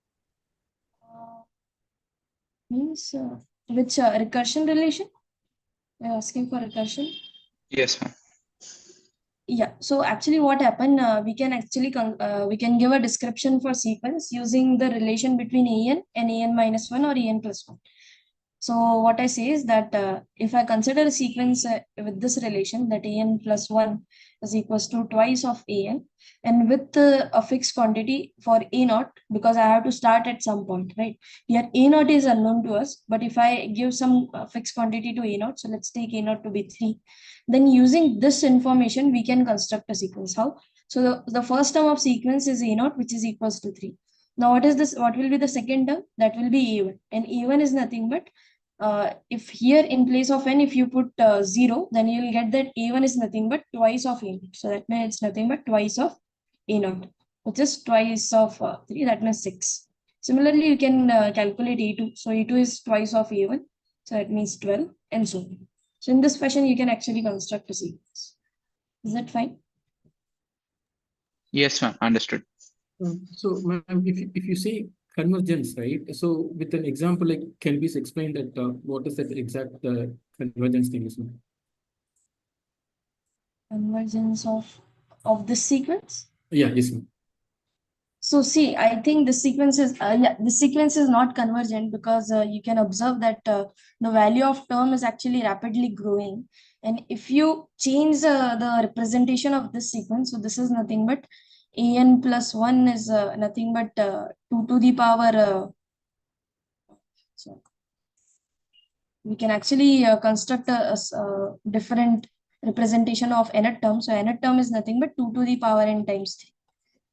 Means which recursion relation? You're asking for recursion? Yes, ma'am. Yeah. So actually, what happened? We can give a description for sequence using the relation between an and minus one or an plus one. So what I say is that if I consider a sequence with this relation, that an plus 1 is equals to twice of an, and with a fixed quantity for a naught, because I have to start at some point, right? Here a naught is unknown to us, but if I give some fixed quantity to a naught, so let's take a naught to be 3, then using this information, we can construct a sequence. How? So the first term of sequence is a naught, which is equals to 3. Now, what is this? What will be the second term? That will be a1. And a1 is nothing but if here in place of n, if you put 0, then you'll get that a1 is nothing but twice of a0. So that means it's nothing but twice of a0, which is twice of 3, that means 6. Similarly, you can calculate a2. So a2 is twice of a1, so that means 12, and so on. So in this fashion, you can actually construct a sequence. Is that fine? Yes, ma'am. Understood. So, ma'am, if you say convergence, right? So, with an example, like, can you please explain that what is that exact convergence thing is, ma'am? Convergence of this sequence? Yeah, yes, ma'am. So see, I think the sequence is not convergent because you can observe that the value of term is actually rapidly growing, and if you change the representation of this sequence, so this is nothing but an plus 1 is nothing but 2 to the power. So we can actually construct a different representation of nth term. So nth term is nothing but 2 to the power n times 3.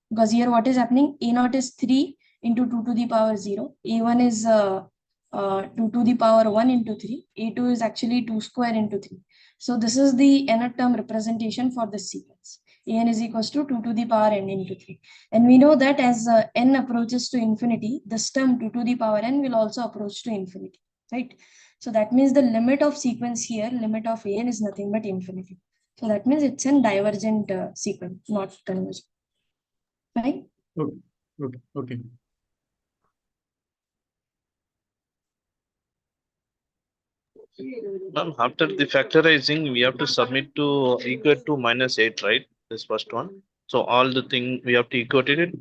Because here what is happening? A naught is 3 into 2 to the power 0. A1 is 2 to the power 1 into 3. A2 is actually 2 square into 3. So this is the nth term representation for this sequence. An is equals to 2 to the power n into 3. And we know that as n approaches to infinity, this term 2 to the power n will also approach to infinity, right? So that means the limit of sequence here, limit of an is nothing but infinity. So that means it's a divergent sequence, not convergent. Right? Okay, okay, okay. Ma'am, after the factorizing, we have to submit to equal to -8, right? This first one. So all the thing we have to equate it.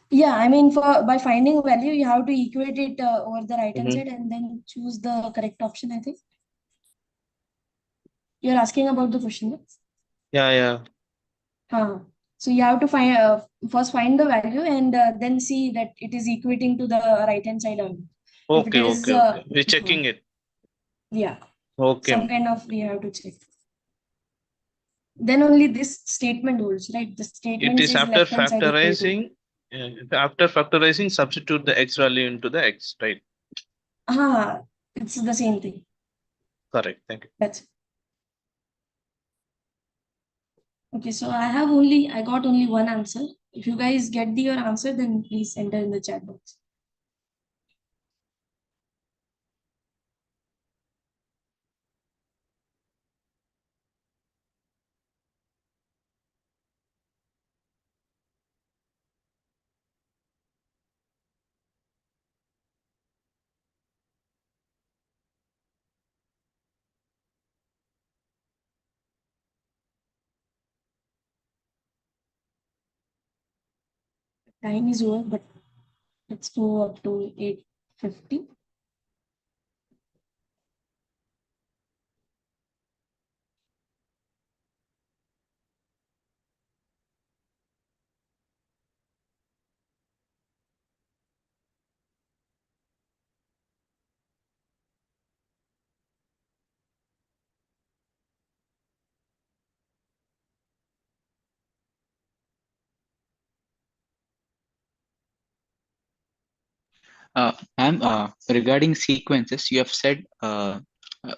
Yeah, I mean, for by finding value, you have to equate it over the right hand Mhm. side and then choose the correct option, I think. You're asking about the question. No? Yeah, yeah. So you have to first find the value and then see that it is equating to the right hand side or not. If it Okay, is, okay, okay. We're checking it. yeah, Okay. some kind of we have to check. Then only this statement holds, right? The statement It is says after left hand side equal to. after factorizing, substitute the x value into the x, right? It's the same thing. Correct. Thank you. That's it. Okay, so I got only one answer. If you guys get your answer, then please enter in the chat box. Time is over, but let's go up to 8:50. Ma'am, regarding sequences, you have said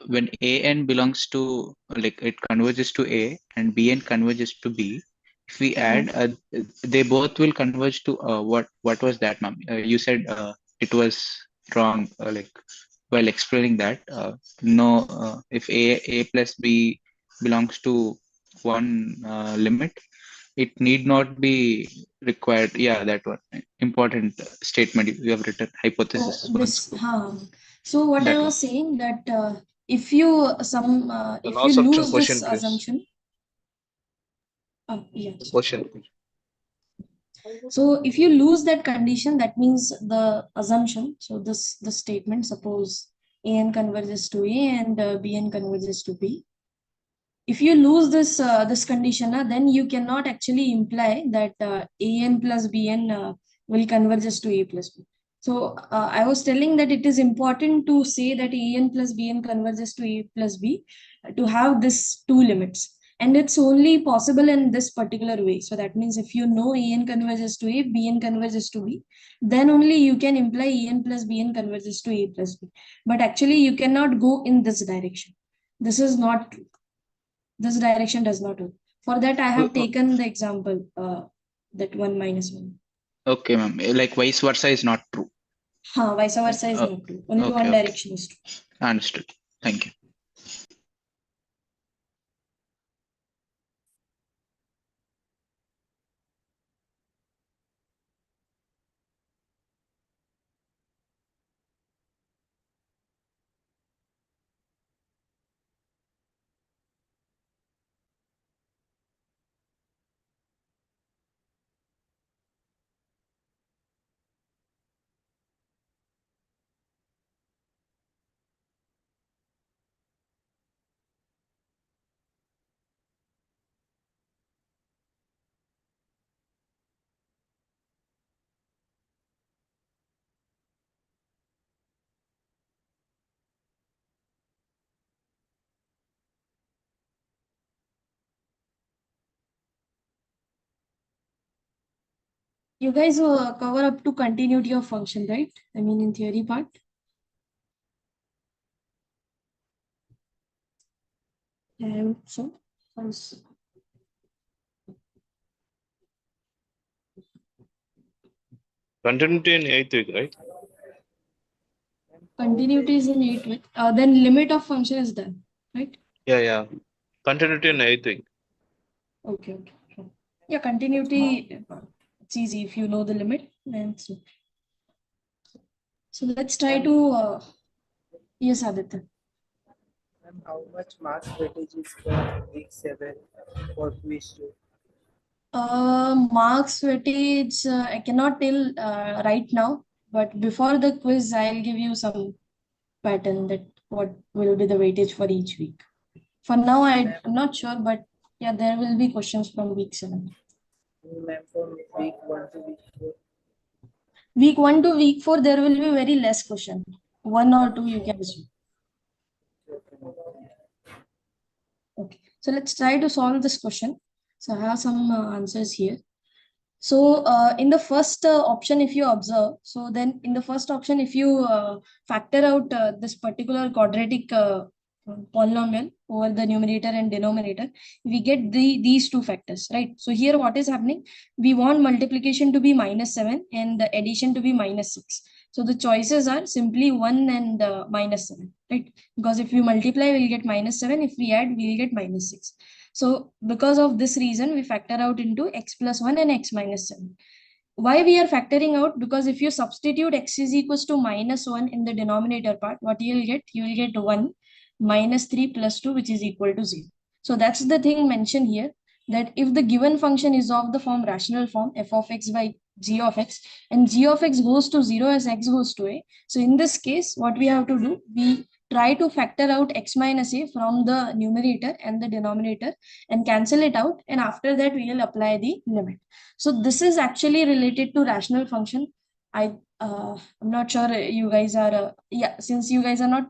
when an belongs to, like, it converges to A and Bn converges to B, if we add, they both will converge to what was that, ma'am? You said it was wrong, like while explaining that. No, if a plus b belongs to one limit, it need not be required. Yeah, that one important statement you have written. Hypothesis. So what That I one. was saying that if you The if you last option lose question, this please. assumption, yeah. Question. So if you lose that condition, that means the assumption. So the statement, suppose an converges to a and bn converges to b. If you lose this condition, then you cannot actually imply that an plus bn will converges to a plus b. So I was telling that it is important to say that an plus bn converges to a plus b to have this two limits. And it's only possible in this particular way. So that means if you know an converges to a, bn converges to b, then only you can imply an plus bn converges to a plus b. But actually you cannot go in this direction. This is not true. This direction does not work. For that, I have taken the example that 1 minus 1. Okay, ma'am. Like vice versa is not true. Vice versa is not true. Only one direction is true. Understood. Thank you. You guys cover up to continuity of function, right? I mean, in theory part. So, Continuity in 8th week, right? continuity is in 8th week. Then limit of function is done, right? Yeah. Continuity in 8th week. Okay. Yeah, continuity, it's easy if you know the limit. Then so let's try to, yes, Aditya. And how much marks weightage is for week 7 for quiz 2? Marks weightage, I cannot tell right now, but before the quiz, I'll give you some pattern that what will be the weightage for each week. For now, I'm not sure, but yeah, there will be questions from week 7. Ma'am, from week 1 to week 4? Week 1 to week 4, there will be very less question. 1 or 2 you can assume. Okay, so let's try to solve this question. So I have some answers here. So in the first option, if you observe, so then in the first option, if you factor out this particular quadratic polynomial over the numerator and denominator, we get these two factors, right? So here what is happening? We want multiplication to be -7 and the addition to be -6. So the choices are simply 1 and -7, right? Because if we multiply, we'll get -7. If we add, we'll get -6. So because of this reason, we factor out into x plus 1 and x minus 7. Why we are factoring out? Because if you substitute x is equals to -1 in the denominator part, what you will get? You will get 1 minus 3 plus 2, which is equal to 0. So that's the thing mentioned here, that if the given function is of the form rational form f of x by g of x, and g of x goes to 0 as x goes to a, so in this case, what we have to do, we try to factor out x minus a from the numerator and the denominator and cancel it out, and after that we will apply the limit. So this is actually related to rational function. I'm not sure you guys are since you guys are not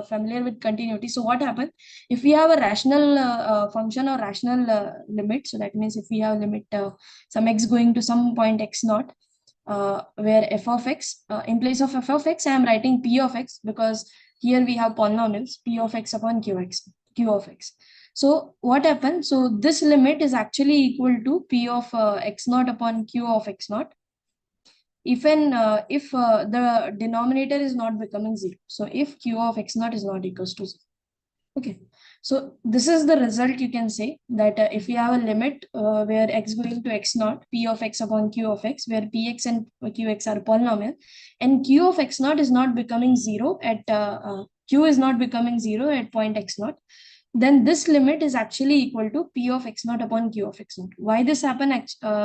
familiar with continuity. So what happens if we have a rational function or rational limit? So that means if we have limit some x going to some point x naught, where f of x, in place of f of x, I am writing p of x, because here we have polynomials p of x upon q of x. So what happens? So this limit is actually equal to P of x naught upon Q of x naught. If the denominator is not becoming 0. So if Q of x naught is not equals to 0. Okay, so this is the result. You can say that if we have a limit where x going to x naught, P of x upon Q of x, where Px and Qx are polynomial, and Q of x naught is not becoming 0 at Q is not becoming 0 at point x naught, then this limit is actually equal to P of x naught upon Q of x naught. Why this happen?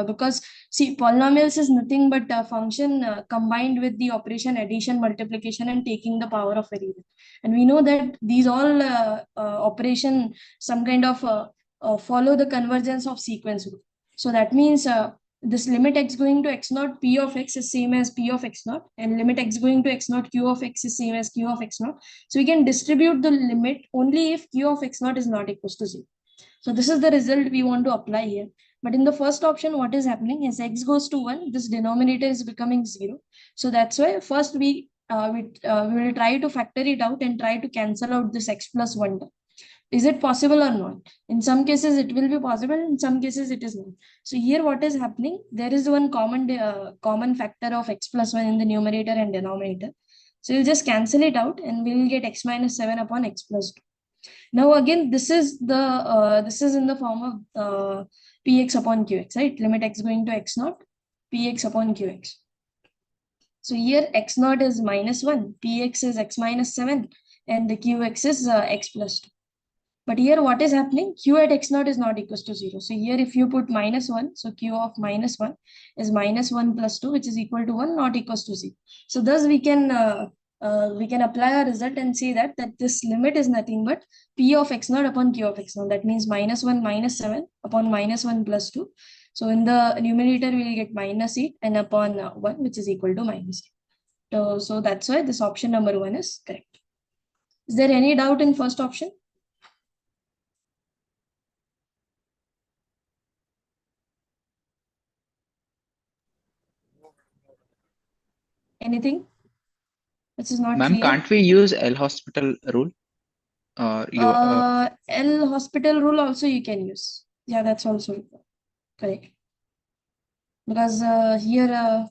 Because see, polynomials is nothing but a function combined with the operation addition, multiplication, and taking the power of variable. And we know that these all operation some kind of follow the convergence of sequence rule. So that means this limit x going to x naught P of x is same as P of x naught, and limit x going to x naught Q of x is same as Q of x naught. So we can distribute the limit only if Q of x naught is not equals to 0. So this is the result we want to apply here. But in the first option, what is happening is x goes to 1, this denominator is becoming 0. So that's why first we will try to factor it out and try to cancel out this x plus 1 term. Is it possible or not? In some cases it will be possible, in some cases it is not. So here what is happening, there is one common factor of x plus 1 in the numerator and denominator. So we'll just cancel it out and we'll get x minus 7 upon x plus 2. Now again, this is in the form of px upon qx, right? Limit x going to x naught, px upon qx. So here x naught is minus 1, px is x minus 7, and the qx is x plus 2. But here what is happening? Q at x naught is not equals to 0. So here if you put minus 1, so Q of minus 1 is minus 1 plus 2, which is equal to 1, not equals to 0. So thus we can apply our result and say that this limit is nothing but P of x naught upon Q of x naught. That means minus 1 minus 7 upon minus 1 plus 2. So in the numerator we will get minus 8 and upon 1, which is equal to minus 8. So that's why this option number 1 is correct. Is there any doubt in first option? Anything which is not Ma'am, clear? can't we use L hospital rule? L hospital rule also you can use. Yeah, that's also correct. Because here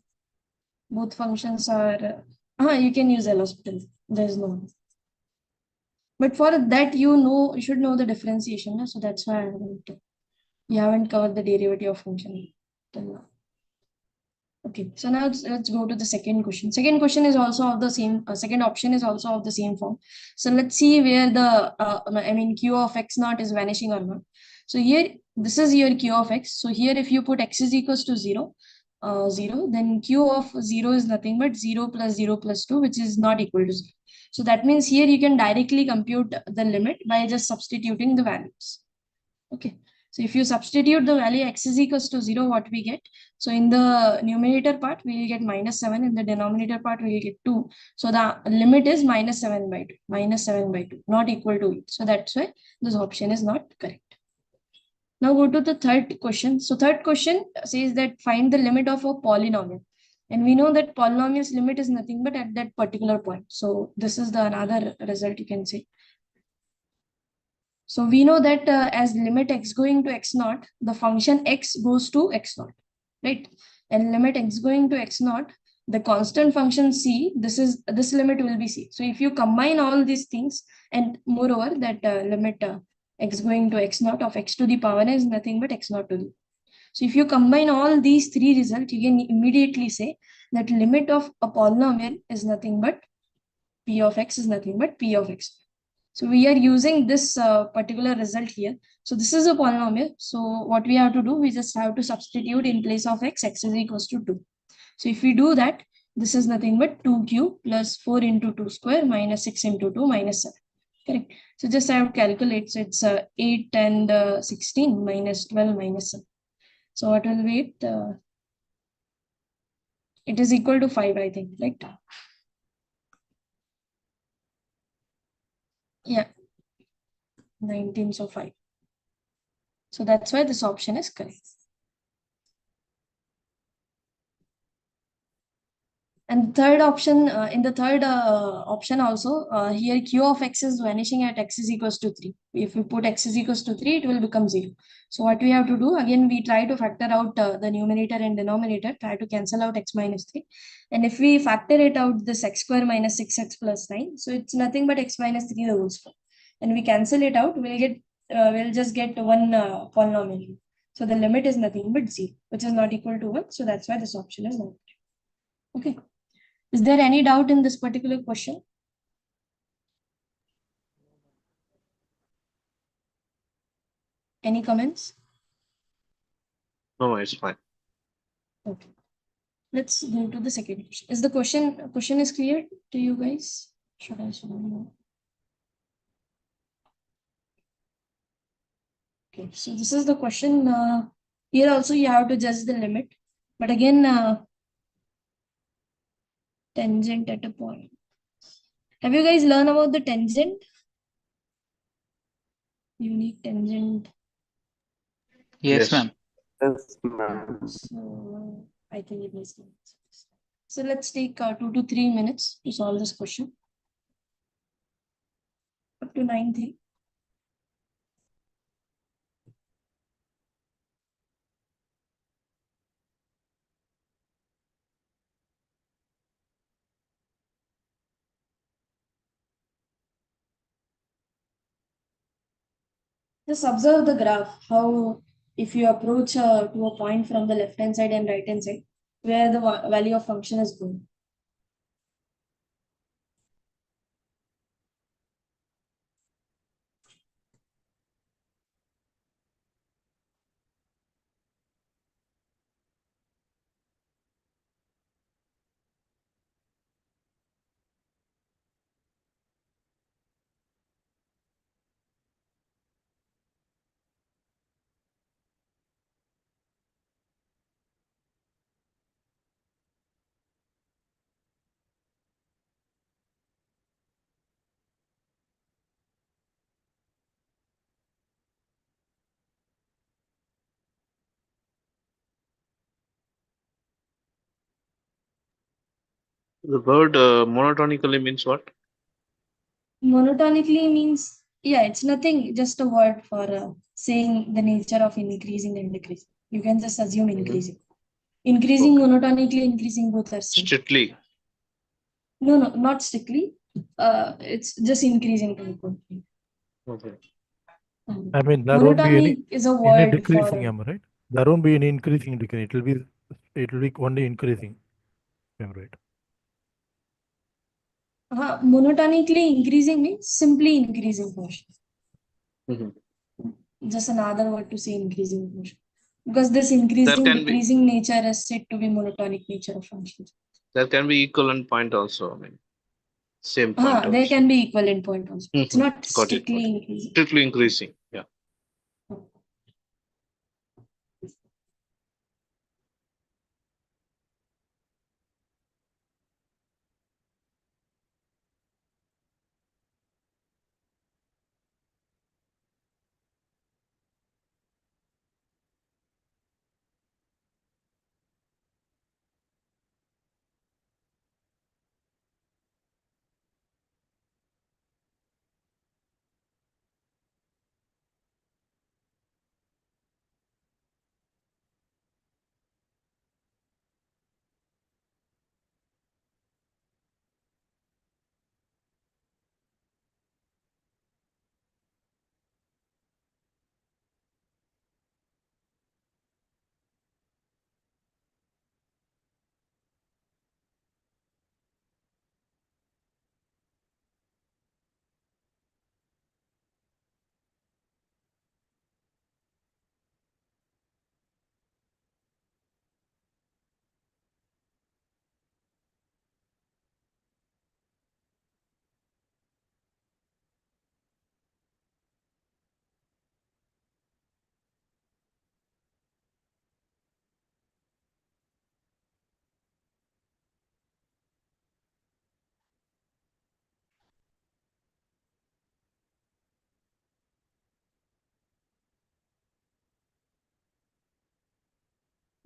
both functions are, you can use L hospital. There's no. But for that, you should know the differentiation. So that's why you haven't covered the derivative of function till now. Okay, so now let's go to the second question. Second question is also of the same, second option is also of the same form. So let's see where the, Q of x naught is vanishing or not. So here, this is your Q of x. So here, if you put x is equals to 0, 0, then Q of 0 is nothing but 0 plus 0 plus 2, which is not equal to 0. So that means here you can directly compute the limit by just substituting the values. Okay. So if you substitute the value x is equals to 0, what we get? So in the numerator part, we will get minus 7. In the denominator part, we will get 2. So the limit is minus 7 by 2. Minus 7 by 2, not equal to 8. So that's why this option is not correct. Now go to the third question. So third question says that find the limit of a polynomial. And we know that polynomial's limit is nothing but at that particular point. So this is the another result you can say. So we know that as limit x going to x naught, the function x goes to x naught, right? And limit x going to x naught, the constant function c, this limit will be c. So if you combine all these things, and moreover that limit x going to x naught of x to the power n is nothing but x naught to the. So if you combine all these three results, you can immediately say that limit of a polynomial is nothing but p of x is nothing but p of x. So we are using this particular result here. So this is a polynomial. So what we have to do, we just have to substitute in place of x is equals to 2. So if we do that, this is nothing but 2q plus 4 into 2 square minus 6 into 2 minus 7. Correct. So just I have to calculate. So it's 8 and 16 minus 12 minus 7. So what will be it? It is equal to 5, I think, right? Yeah. 19, so 5. So that's why this option is correct. And the third option, in the third option also, here q of x is vanishing at x is equals to 3. If we put x is equals to 3, it will become 0. So what we have to do, again, we try to factor out the numerator and denominator, try to cancel out x minus 3. And if we factor it out, this x square minus 6x plus 9, so it's nothing but x minus 3 the whole square. And we cancel it out, we'll just get one polynomial. So the limit is nothing but 0, which is not equal to 1. So that's why this option is not. Okay. Is there any doubt in this particular question? Any comments? No, it's fine. Okay. Let's go to the second question. Is the question is clear to you guys? Should I show you? Okay, so this is the question. Here also you have to judge the limit, but again, tangent at a point. Have you guys learned about the tangent? Unique tangent. Yes, Yes. ma'am. Yes, ma'am. So I think it is. So let's take 2 to 3 minutes to solve this question. Up to 9-3. Just observe the graph, how if you approach to a point from the left hand side and right hand side, where the value of function is going. The word monotonically means what? Monotonically means, yeah, it's nothing, just a word for saying the nature of increasing and decreasing. You can just assume increasing. Increasing, Okay. monotonically increasing, both are same. Strictly. No, not strictly. It's just increasing to the point. Okay. I mean, there won't be Monotony is a any word decreasing, for. am I right? There won't be any increasing decay. It will be only increasing. Am I right? Monotonically increasing means simply increasing function. Mhm. Just another word to say increasing function. Because this increasing, can be- decreasing nature is said to be monotonic nature of functions. There can be equivalent point also. I mean, same point There also. can be equivalent point also. It's Mhm. not Got it, strictly got it. increasing. Strictly increasing. Yeah.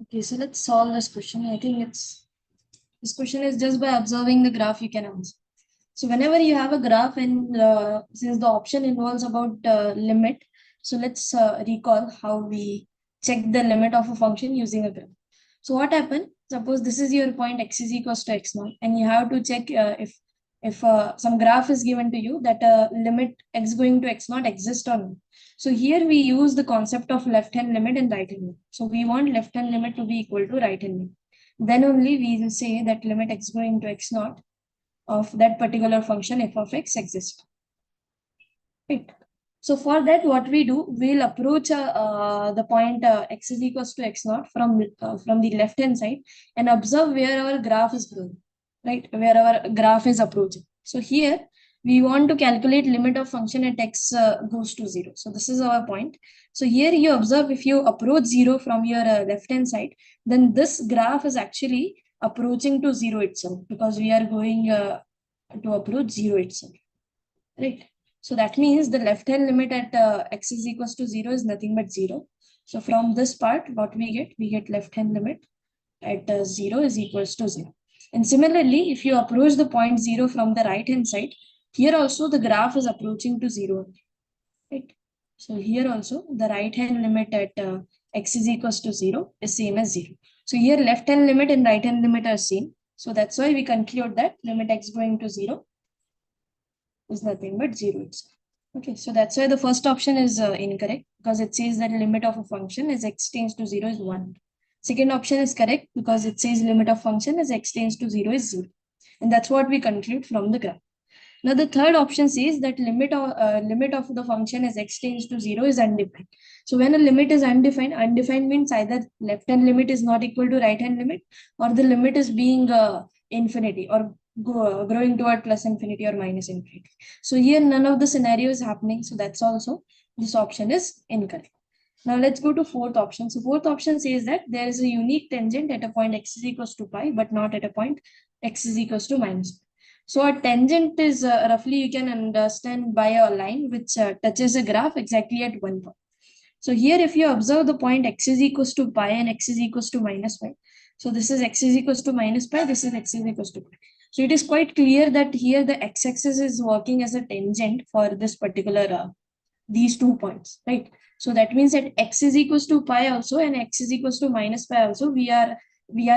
Okay, so let's solve this question. I think it's This question is just by observing the graph you can answer. So whenever you have a graph and since the option involves about limit, so let's recall how we check the limit of a function using a graph. So what happened? Suppose this is your point x is equals to x0, and you have to check if some graph is given to you that limit x going to x0 exists or not. So here we use the concept of left hand limit and right hand limit. So we want left hand limit to be equal to right hand limit. Then only we will say that limit x going to x0 of that particular function f of x exists. Right. So for that, what we do, we'll approach the point x is equals to x0 from the left hand side and observe where our graph is going, right? Where our graph is approaching. So here we want to calculate limit of function at x goes to 0. So this is our point. So here you observe if you approach 0 from your left hand side, then this graph is actually approaching to 0 itself because we are going to approach 0 itself, right? So that means the left hand limit at x is equals to 0 is nothing but 0. So from this part, what we get left hand limit at 0 is equals to 0. And similarly, if you approach the point 0 from the right hand side, here also the graph is approaching to 0, right? So here also the right hand limit at x is equals to 0 is same as 0. So here left hand limit and right hand limit are same. So that's why we conclude that limit x going to 0 is nothing but 0 itself. Okay, so that's why the first option is incorrect because it says that limit of a function is x tends to 0 is 1. Second option is correct because it says limit of function is x tends to 0 is 0. And that's what we conclude from the graph. Now the third option says that limit of the function as x tends to 0 is undefined. So when a limit is undefined, undefined means either left hand limit is not equal to right hand limit or the limit is being infinity or growing toward plus infinity or minus infinity. So here none of the scenario is happening. So that's also this option is incorrect. Now let's go to fourth option. So fourth option says that there is a unique tangent at a point x is equals to pi, but not at a point x is equals to minus pi. So a tangent is roughly you can understand by a line which touches a graph exactly at one point. So here if you observe the point x is equals to pi and x is equals to minus pi. So this is x is equals to minus pi, this is x is equals to pi. So it is quite clear that here the x-axis is working as a tangent for this particular these 2 points, right? So that means that x is equals to pi also and x is equals to minus pi also we are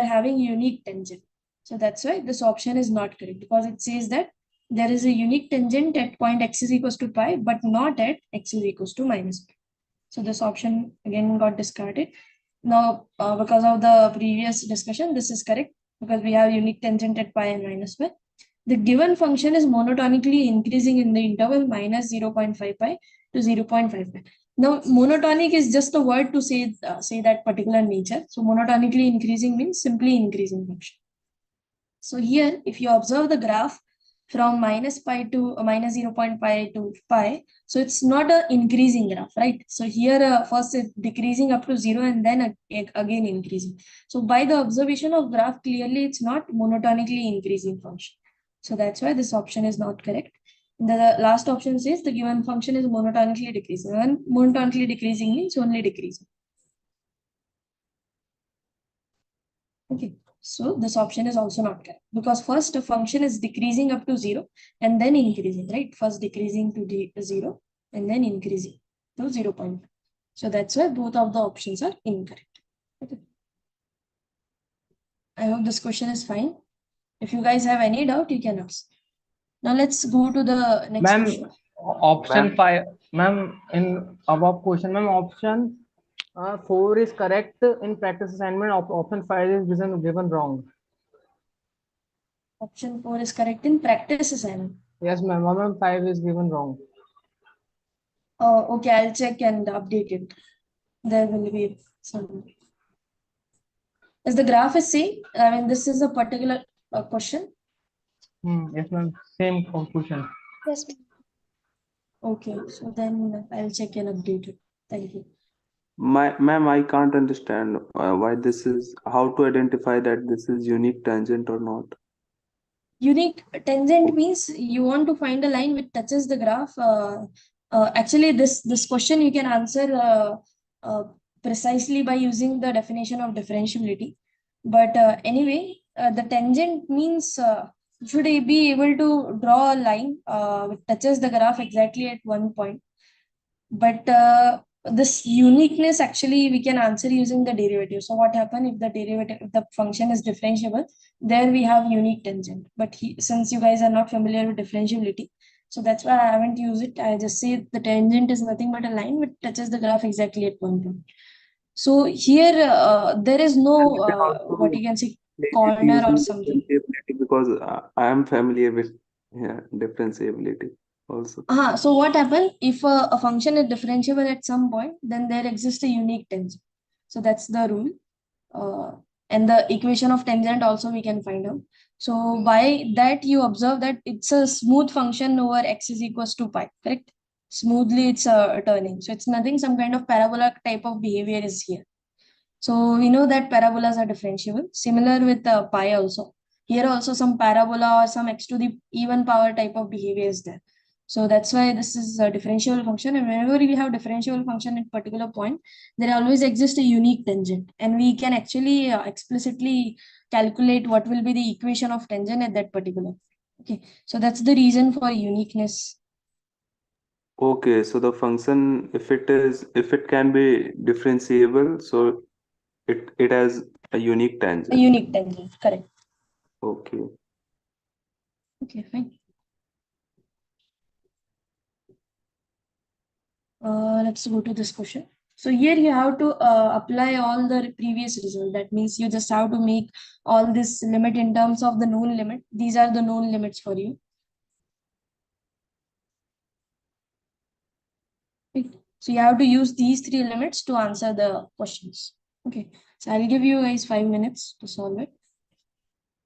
having unique tangent. So that's why this option is not correct because it says that there is a unique tangent at point x is equals to pi but not at x is equals to minus pi. So this option again got discarded. Now because of the previous discussion, this is correct because we have unique tangent at pi and minus pi. The given function is monotonically increasing in the interval minus 0.5 pi to 0.5 pi. Now, monotonic is just a word to say that particular nature. So monotonically increasing means simply increasing function. So here, if you observe the graph from minus pi to minus 0.5 to pi, so it's not an increasing graph, right? So here first it's decreasing up to 0 and then again increasing. So by the observation of graph, clearly it's not monotonically increasing function. So that's why this option is not correct. The last option says the given function is monotonically decreasing. And monotonically decreasing means only decreasing. Okay, so this option is also not correct because first a function is decreasing up to 0 and then increasing, right? First decreasing to 0 and then increasing to 0.5. So that's why both of the options are incorrect. Okay. I hope this question is fine. If you guys have any doubt, you can ask. Now let's go to the next question. Option 5, ma'am, in above question, ma'am, option 4 is correct in practice assignment. Option 5 is given wrong. Option 4 is correct in practice assignment. Yes, ma'am. Ma'am, 5 is given wrong. Okay, I'll check and update it. There will be some. As the graph is saying, I mean, this is a particular question. Yes, ma'am. Same conclusion. Yes. Okay, so then I'll check and update it. Thank you. Ma'am, I can't understand why this is, how to identify that this is unique tangent or not. Unique tangent means you want to find a line which touches the graph. Actually, this question you can answer precisely by using the definition of differentiability. But anyway, the tangent means should be able to draw a line which touches the graph exactly at one point. But this uniqueness actually we can answer using the derivative. So what happens if the derivative, if the function is differentiable, there we have unique tangent. But since you guys are not familiar with differentiability, so that's why I haven't used it. I just say the tangent is nothing but a line which touches the graph exactly at one point. So here there is no And you can what also you can say explain it corner or using something. differentiability because I am familiar with, yeah, differentiability also. So what happens if a function is differentiable at some point, then there exists a unique tangent. So that's the rule. And the equation of tangent also we can find out. So by that you observe that it's a smooth function over x is equals to pi, correct? Smoothly it's turning. So it's nothing, some kind of parabola type of behavior is here. So we know that parabolas are differentiable. Similar with pi also. Here also some parabola or some x to the even power type of behavior is there. So that's why this is a differentiable function. And whenever we have differentiable function at particular point, there always exists a unique tangent. And we can actually explicitly calculate what will be the equation of tangent at that particular. Okay, so that's the reason for uniqueness. Okay, so the function, if it can be differentiable, so it has a unique A tangent. unique tangent, correct. Okay. Okay, fine. Let's go to this question. So here you have to apply all the previous result. That means you just have to make all this limit in terms of the known limit. These are the known limits for you. Right. So you have to use these three limits to answer the questions. Okay. So I'll give you guys 5 minutes to solve it.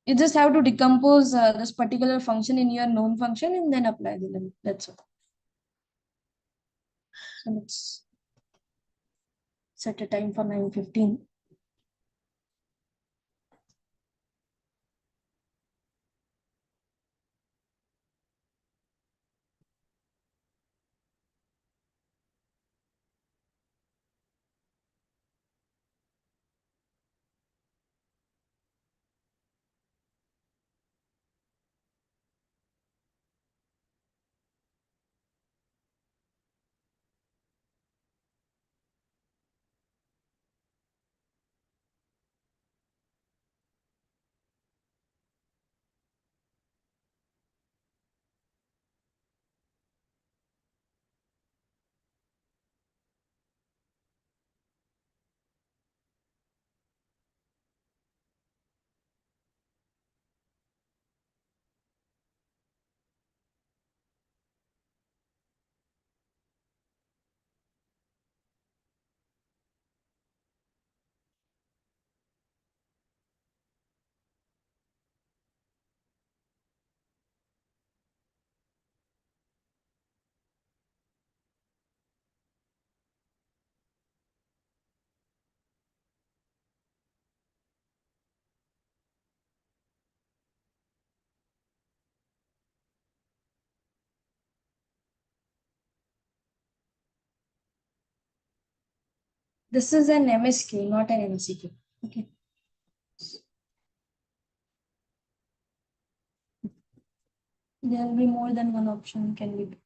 You just have to decompose this particular function in your known function and then apply the limit. That's all. So let's set a time for 9:15. This is an MSQ, not an MCQ. Okay. There will be more than one option can be.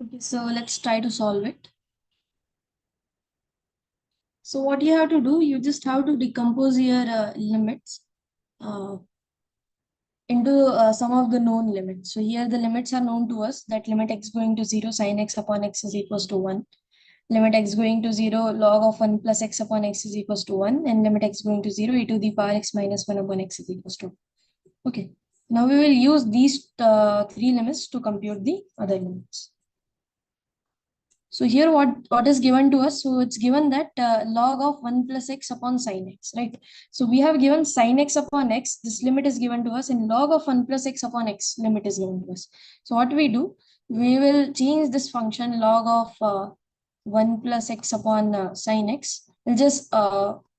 Okay, so let's try to solve it. So what you have to do, you just have to decompose your limits into some of the known limits. So here the limits are known to us, that limit x going to 0 sin x upon x is equals to 1. Limit x going to 0 log of 1 plus x upon x is equals to 1, and limit x going to 0 e to the power x minus 1 upon x is equals to 1. Okay, now we will use these three limits to compute the other limits. So here what is given to us? So it's given that log of 1 plus x upon sin x, right? So we have given sin x upon x, this limit is given to us, and log of 1 plus x upon x limit is given to us. So what we do, we will change this function log of 1 plus x upon sin x. We'll just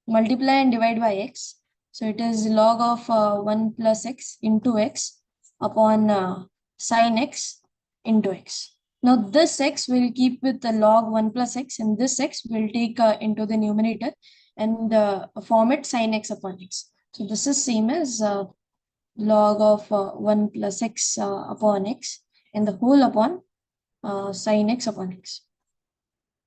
multiply and divide by x. So it is log of 1 plus x into x upon sin x into x. Now this x will keep with the log 1 plus x, and this x will take into the numerator and form it sin x upon x. So this is same as log of 1 plus x upon x, and the whole upon sin x upon x.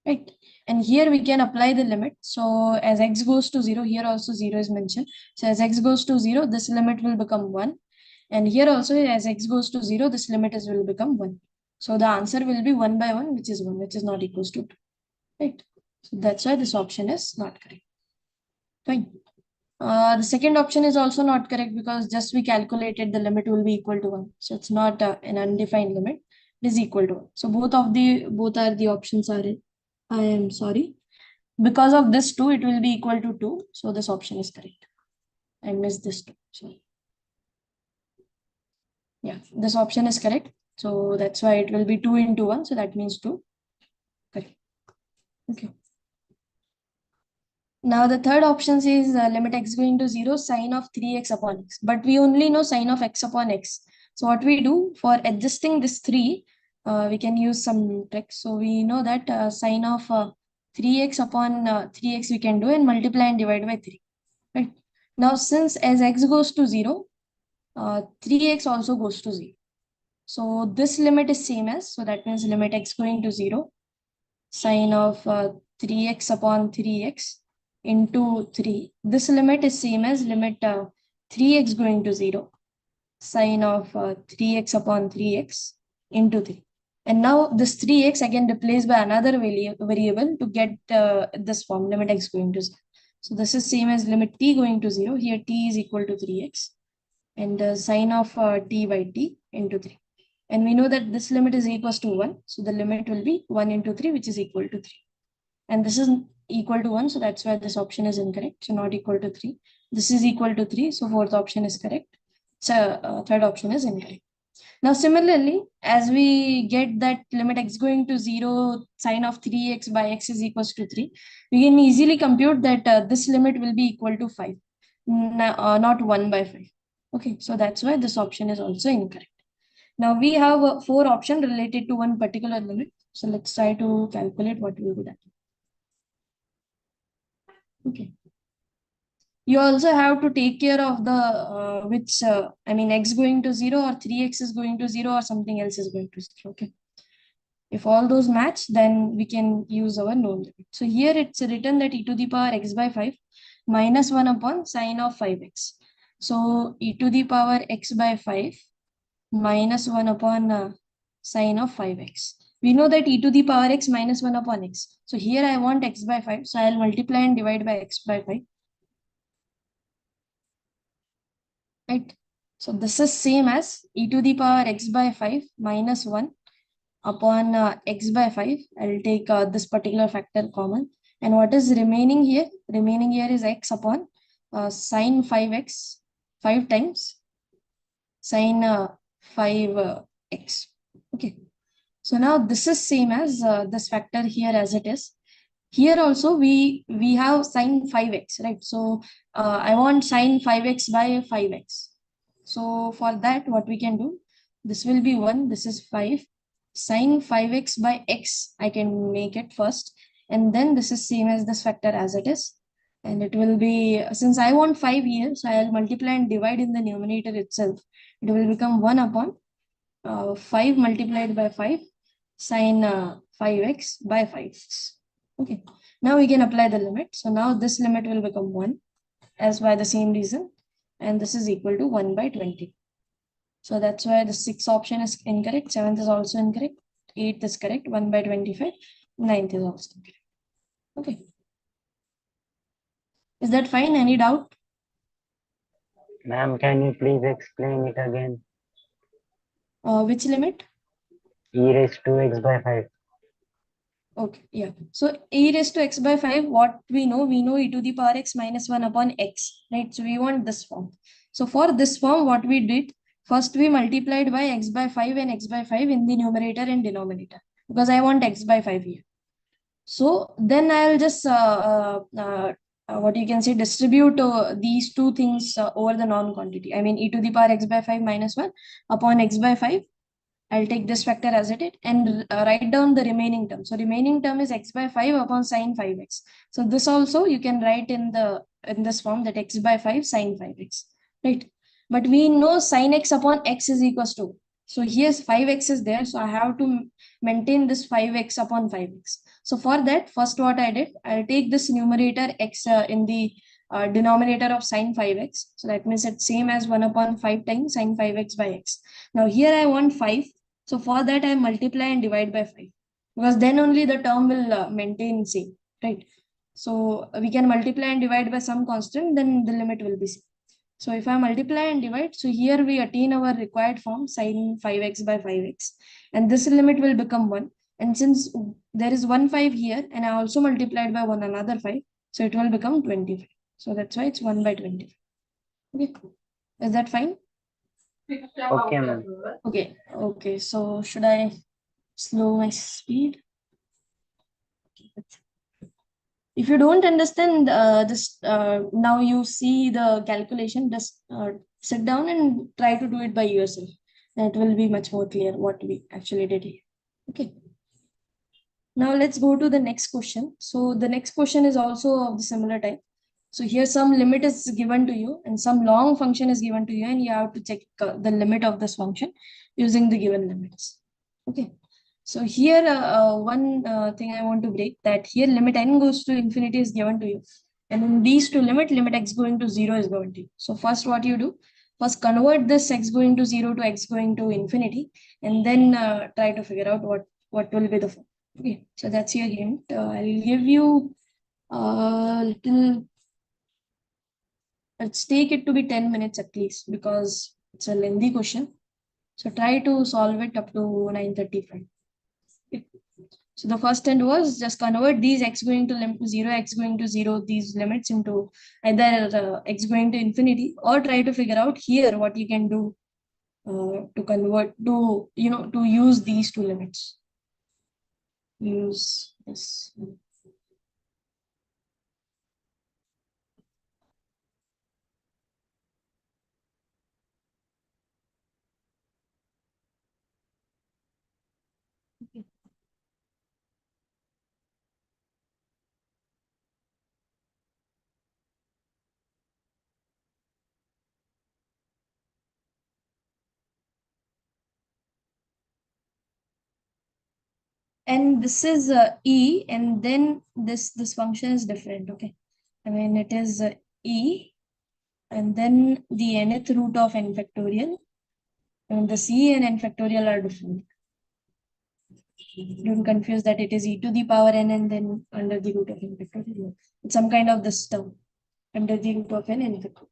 Right, and here we can apply the limit. So as x goes to 0, here also 0 is mentioned. So as x goes to 0, this limit will become 1. And here also as x goes to 0, this limit will become 1. So the answer will be 1 by 1, which is 1, which is not equals to 2. Right. So that's why this option is not correct. Fine. The second option is also not correct because just we calculated the limit will be equal to 1. So it's not an undefined limit. It is equal to 1. So both are the options are in. I am sorry. Because of this 2, it will be equal to 2. So this option is correct. I missed this 2. Sorry. Yeah, this option is correct. So that's why it will be 2 into 1. So that means 2. Correct. Okay. Now the third option says limit x going to 0 sine of 3x upon x. But we only know sine of x upon x. So what we do for adjusting this 3, we can use some tricks. So we know that sine of 3x upon 3x we can do and multiply and divide by 3. Right. Now since as x goes to 0, 3x also goes to 0. So this limit is same as, so that means limit x going to 0 sine of 3x upon 3x into 3. This limit is same as limit 3x going to 0 sine of 3x upon 3x into 3. And now this 3x again replaced by another variable to get this form, limit x going to 0. So this is same as limit t going to 0. Here t is equal to 3x and sine of t by t into 3. And we know that this limit is equals to 1. So the limit will be 1 into 3, which is equal to 3. And this is equal to 1. So that's why this option is incorrect. So not equal to 3. This is equal to 3. So fourth option is correct. So third option is incorrect. Now similarly, as we get that limit x going to 0 sine of 3x by x is equals to 3, we can easily compute that this limit will be equal to 5, not 1 by 5. Okay, so that's why this option is also incorrect. Now we have 4 options related to one particular limit. So let's try to calculate what will be that. Okay. You also have to take care of the x going to 0 or 3x is going to 0 or something else is going to 0. Okay. If all those match, then we can use our known limit. So here it's written that e to the power x by 5 minus 1 upon sine of 5x. So e to the power x by 5 minus 1 upon sine of 5x. We know that e to the power x minus 1 upon x. So here I want x by 5. So I'll multiply and divide by x by 5. Right. So this is same as e to the power x by 5 minus 1 upon x by 5. I'll take this particular factor common. And what is remaining here? Remaining here is x upon sine 5x 5 times sine 5x. Okay. So now this is same as this factor here as it is. Here also we have sine 5x, right? So I want sine 5x by 5x. So for that, what we can do, this will be 1, this is 5. Sine 5x by x, I can make it first. And then this is same as this factor as it is. And it will be, since I want 5 here, so I'll multiply and divide in the numerator itself. It will become 1 upon 5 multiplied by 5 sine 5x by 5x. Okay, now we can apply the limit. So now this limit will become 1 as by the same reason, and this is equal to 1 by 20. So that's why the 6th option is incorrect, 7th is also incorrect, 8th is correct, 1 by 25, 9th is also incorrect. Okay. Is that fine? Any doubt? Ma'am, can you please explain it again? Which limit? E raised to x by 5. Okay, yeah. So e raised to x by 5, what we know e to the power x minus 1 upon x, right? So we want this form. So for this form, what we did, first we multiplied by x by 5 and x by 5 in the numerator and denominator, because I want x by 5 here. So then I'll just, what you can say, distribute these two things over the non-quantity. I mean, e to the power x by 5 minus 1 upon x by 5. I'll take this factor as it is and write down the remaining term. So remaining term is x by 5 upon sine 5x. So this also you can write in this form, that x by 5 sine 5x, right? But we know sine x upon x is equals to. So here's 5x is there. So I have to maintain this 5x upon 5x. So for that, first what I did, I'll take this numerator x in the denominator of sine 5x. So that means it's same as 1 upon 5 times sine 5x by x. Now here I want 5. So for that, I multiply and divide by 5, because then only the term will maintain same, right? So we can multiply and divide by some constant, then the limit will be same. So if I multiply and divide, so here we attain our required form sine 5x by 5x, and this limit will become 1. And since there is 1 5 here, and I also multiplied by one another 5, so it will become 25. So that's why it's 1 by 25. Okay, is that fine? Okay, ma'am. Okay, so should I slow my speed? If you don't understand this, now you see the calculation, just sit down and try to do it by yourself. That will be much more clear what we actually did here. Okay. Now let's go to the next question. So the next question is also of the similar type. So here some limit is given to you and some long function is given to you, and you have to check the limit of this function using the given limits. Okay. So here one thing I want to break, that here limit n goes to infinity is given to you. And in these two limit x going to 0 is given to you. So first what you do, first convert this x going to 0 to x going to infinity, and then try to figure out what will be the form. Okay, so that's your hint. I'll give you a little, let's take it to be 10 minutes at least, because it's a lengthy question. So try to solve it up to 9:35. Okay. So the first hint was just convert these x going to 0, x going to 0, these limits into either x going to infinity, or try to figure out here what you can do to convert to, to use these two limits. Use this. Okay. And this is e, and then this function is different. Okay, I mean it is e, and then the nth root of n factorial, and the c and n factorial are different. Don't confuse that it is e to the power n and then under the root of n factorial. It's some kind of this term under the root of n factorial.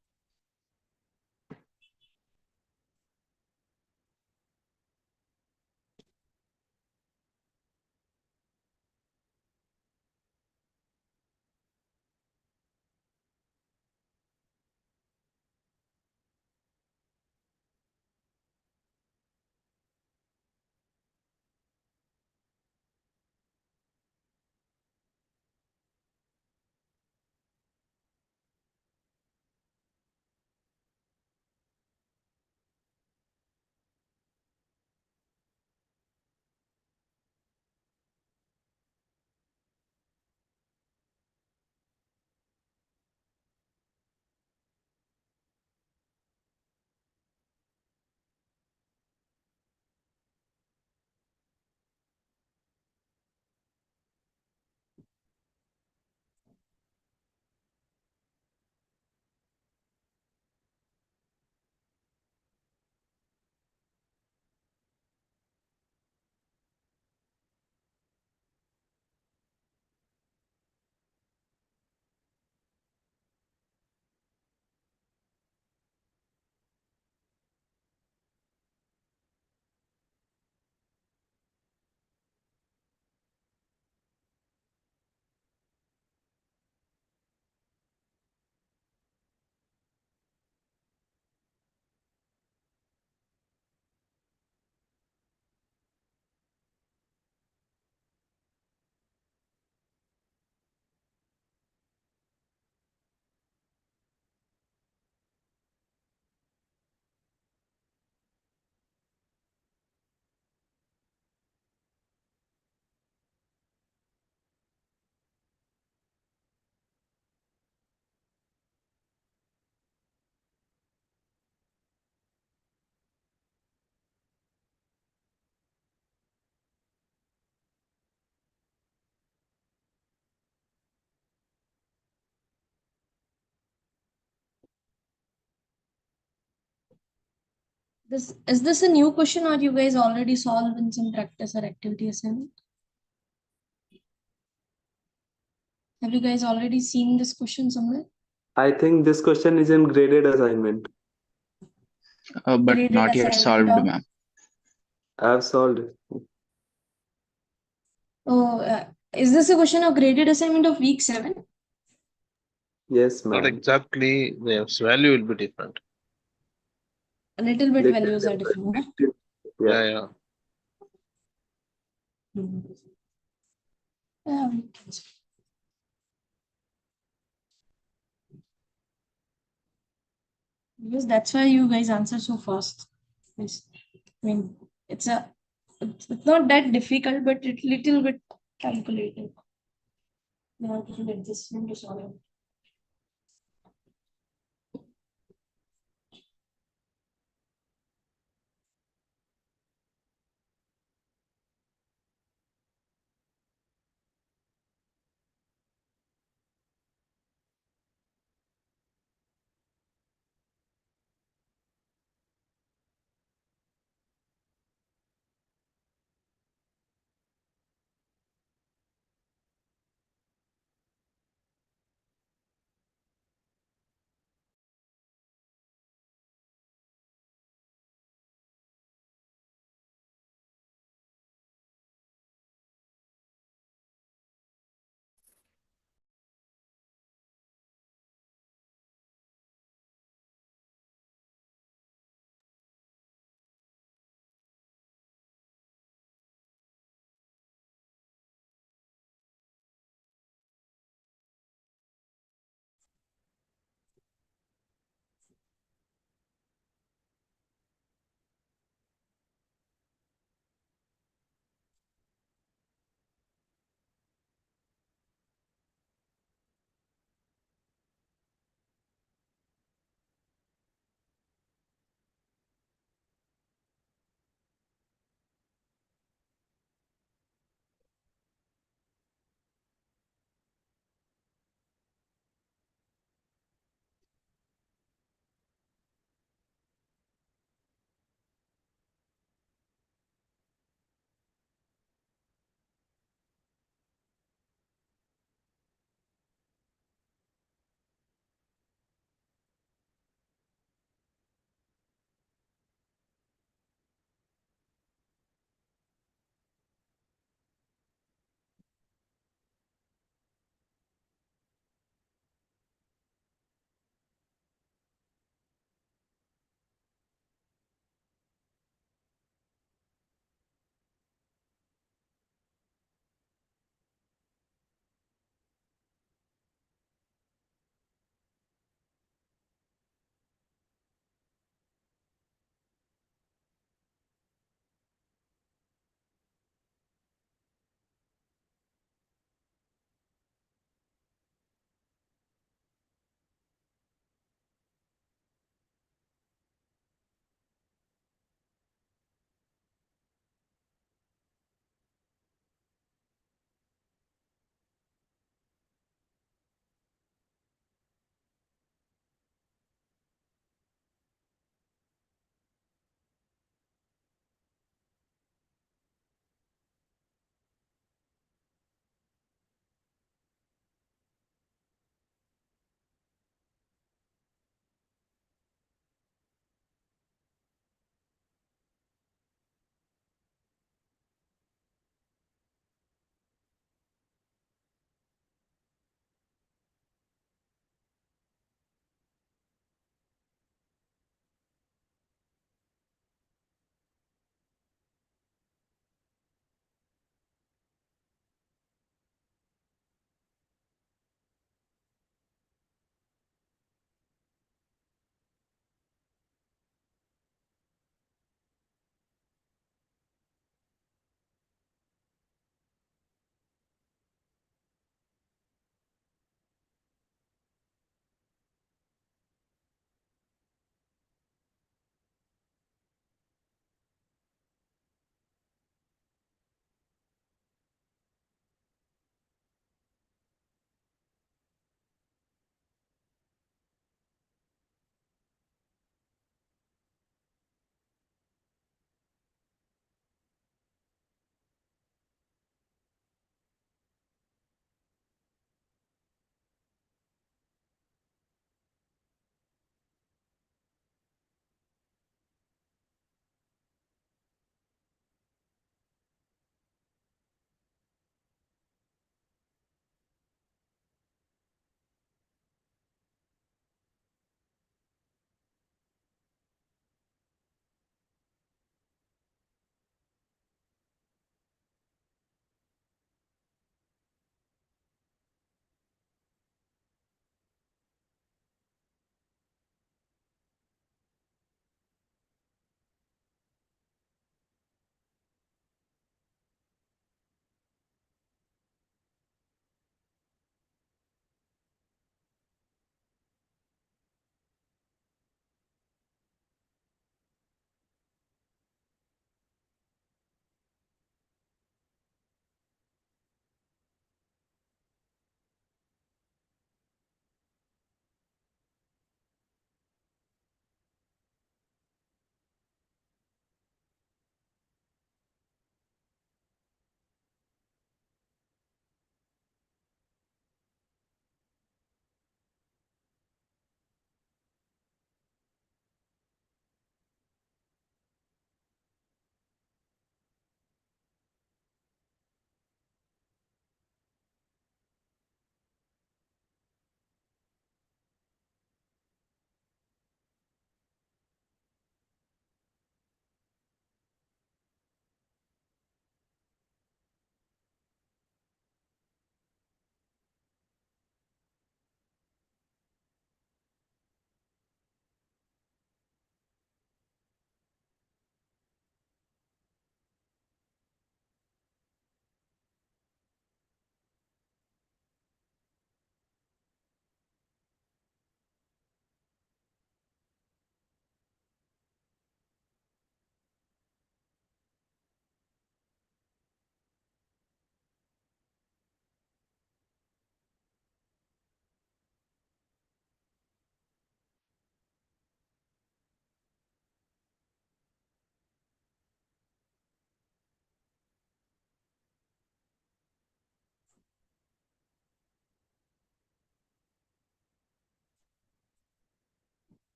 This is this a new question or you guys already solved in some practice or activity assignment? Have you guys already seen this question somewhere? I think this question is in graded assignment. But Graded not yet assignment solved, of- ma'am. I have solved it. Oh, is this a question of graded assignment of week 7? Yes, Not ma'am. exactly, the value will be different. A little bit Little values are different. different. Yeah. Yeah. Um, because that's why you guys answer so fast. Yes. I mean, it's not that difficult, but it's little bit calculated. You have to do adjustment to solve it.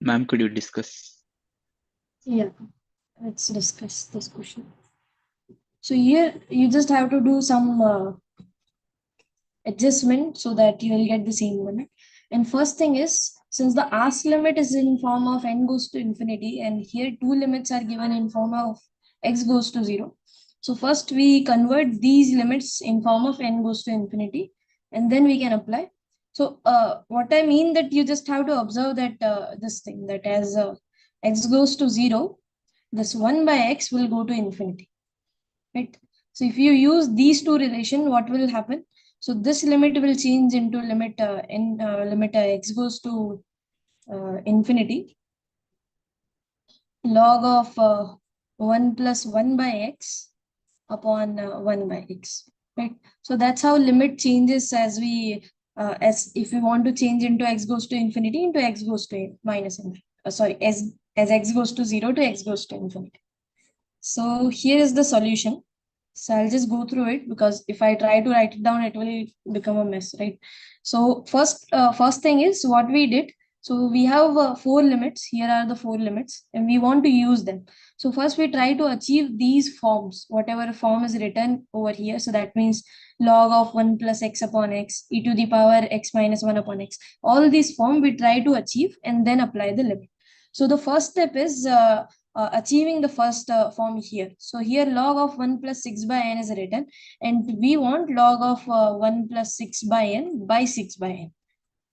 Ma'am, could you discuss? Yeah, let's discuss this question. So here you just have to do some adjustment so that you will get the same limit. And first thing is, since the ask limit is in form of n goes to infinity, and here two limits are given in form of x goes to 0. So first we convert these limits in form of n goes to infinity, and then we can apply. So what I mean that you just have to observe that this thing that as x goes to 0, this 1 by x will go to infinity, right? So if you use these two relation, what will happen? So this limit will change into limit x goes to infinity log of 1 plus 1 by x upon 1 by x, right? So that's how limit changes as we as if we want to change into x goes to infinity into x goes to minus infinity. Sorry, as x goes to 0 to x goes to infinity. So here is the solution. So I'll just go through it, because if I try to write it down, it will become a mess, right? So first thing is what we did. So we have 4 limits. Here are the 4 limits, and we want to use them. So first we try to achieve these forms, whatever form is written over here. So that means log of 1 plus x upon x, e to the power x minus 1 upon x. All these form we try to achieve and then apply the limit. So the first step is achieving the first form here. So here log of 1 plus 6 by n is written, and we want log of 1 plus 6 by n by 6 by n,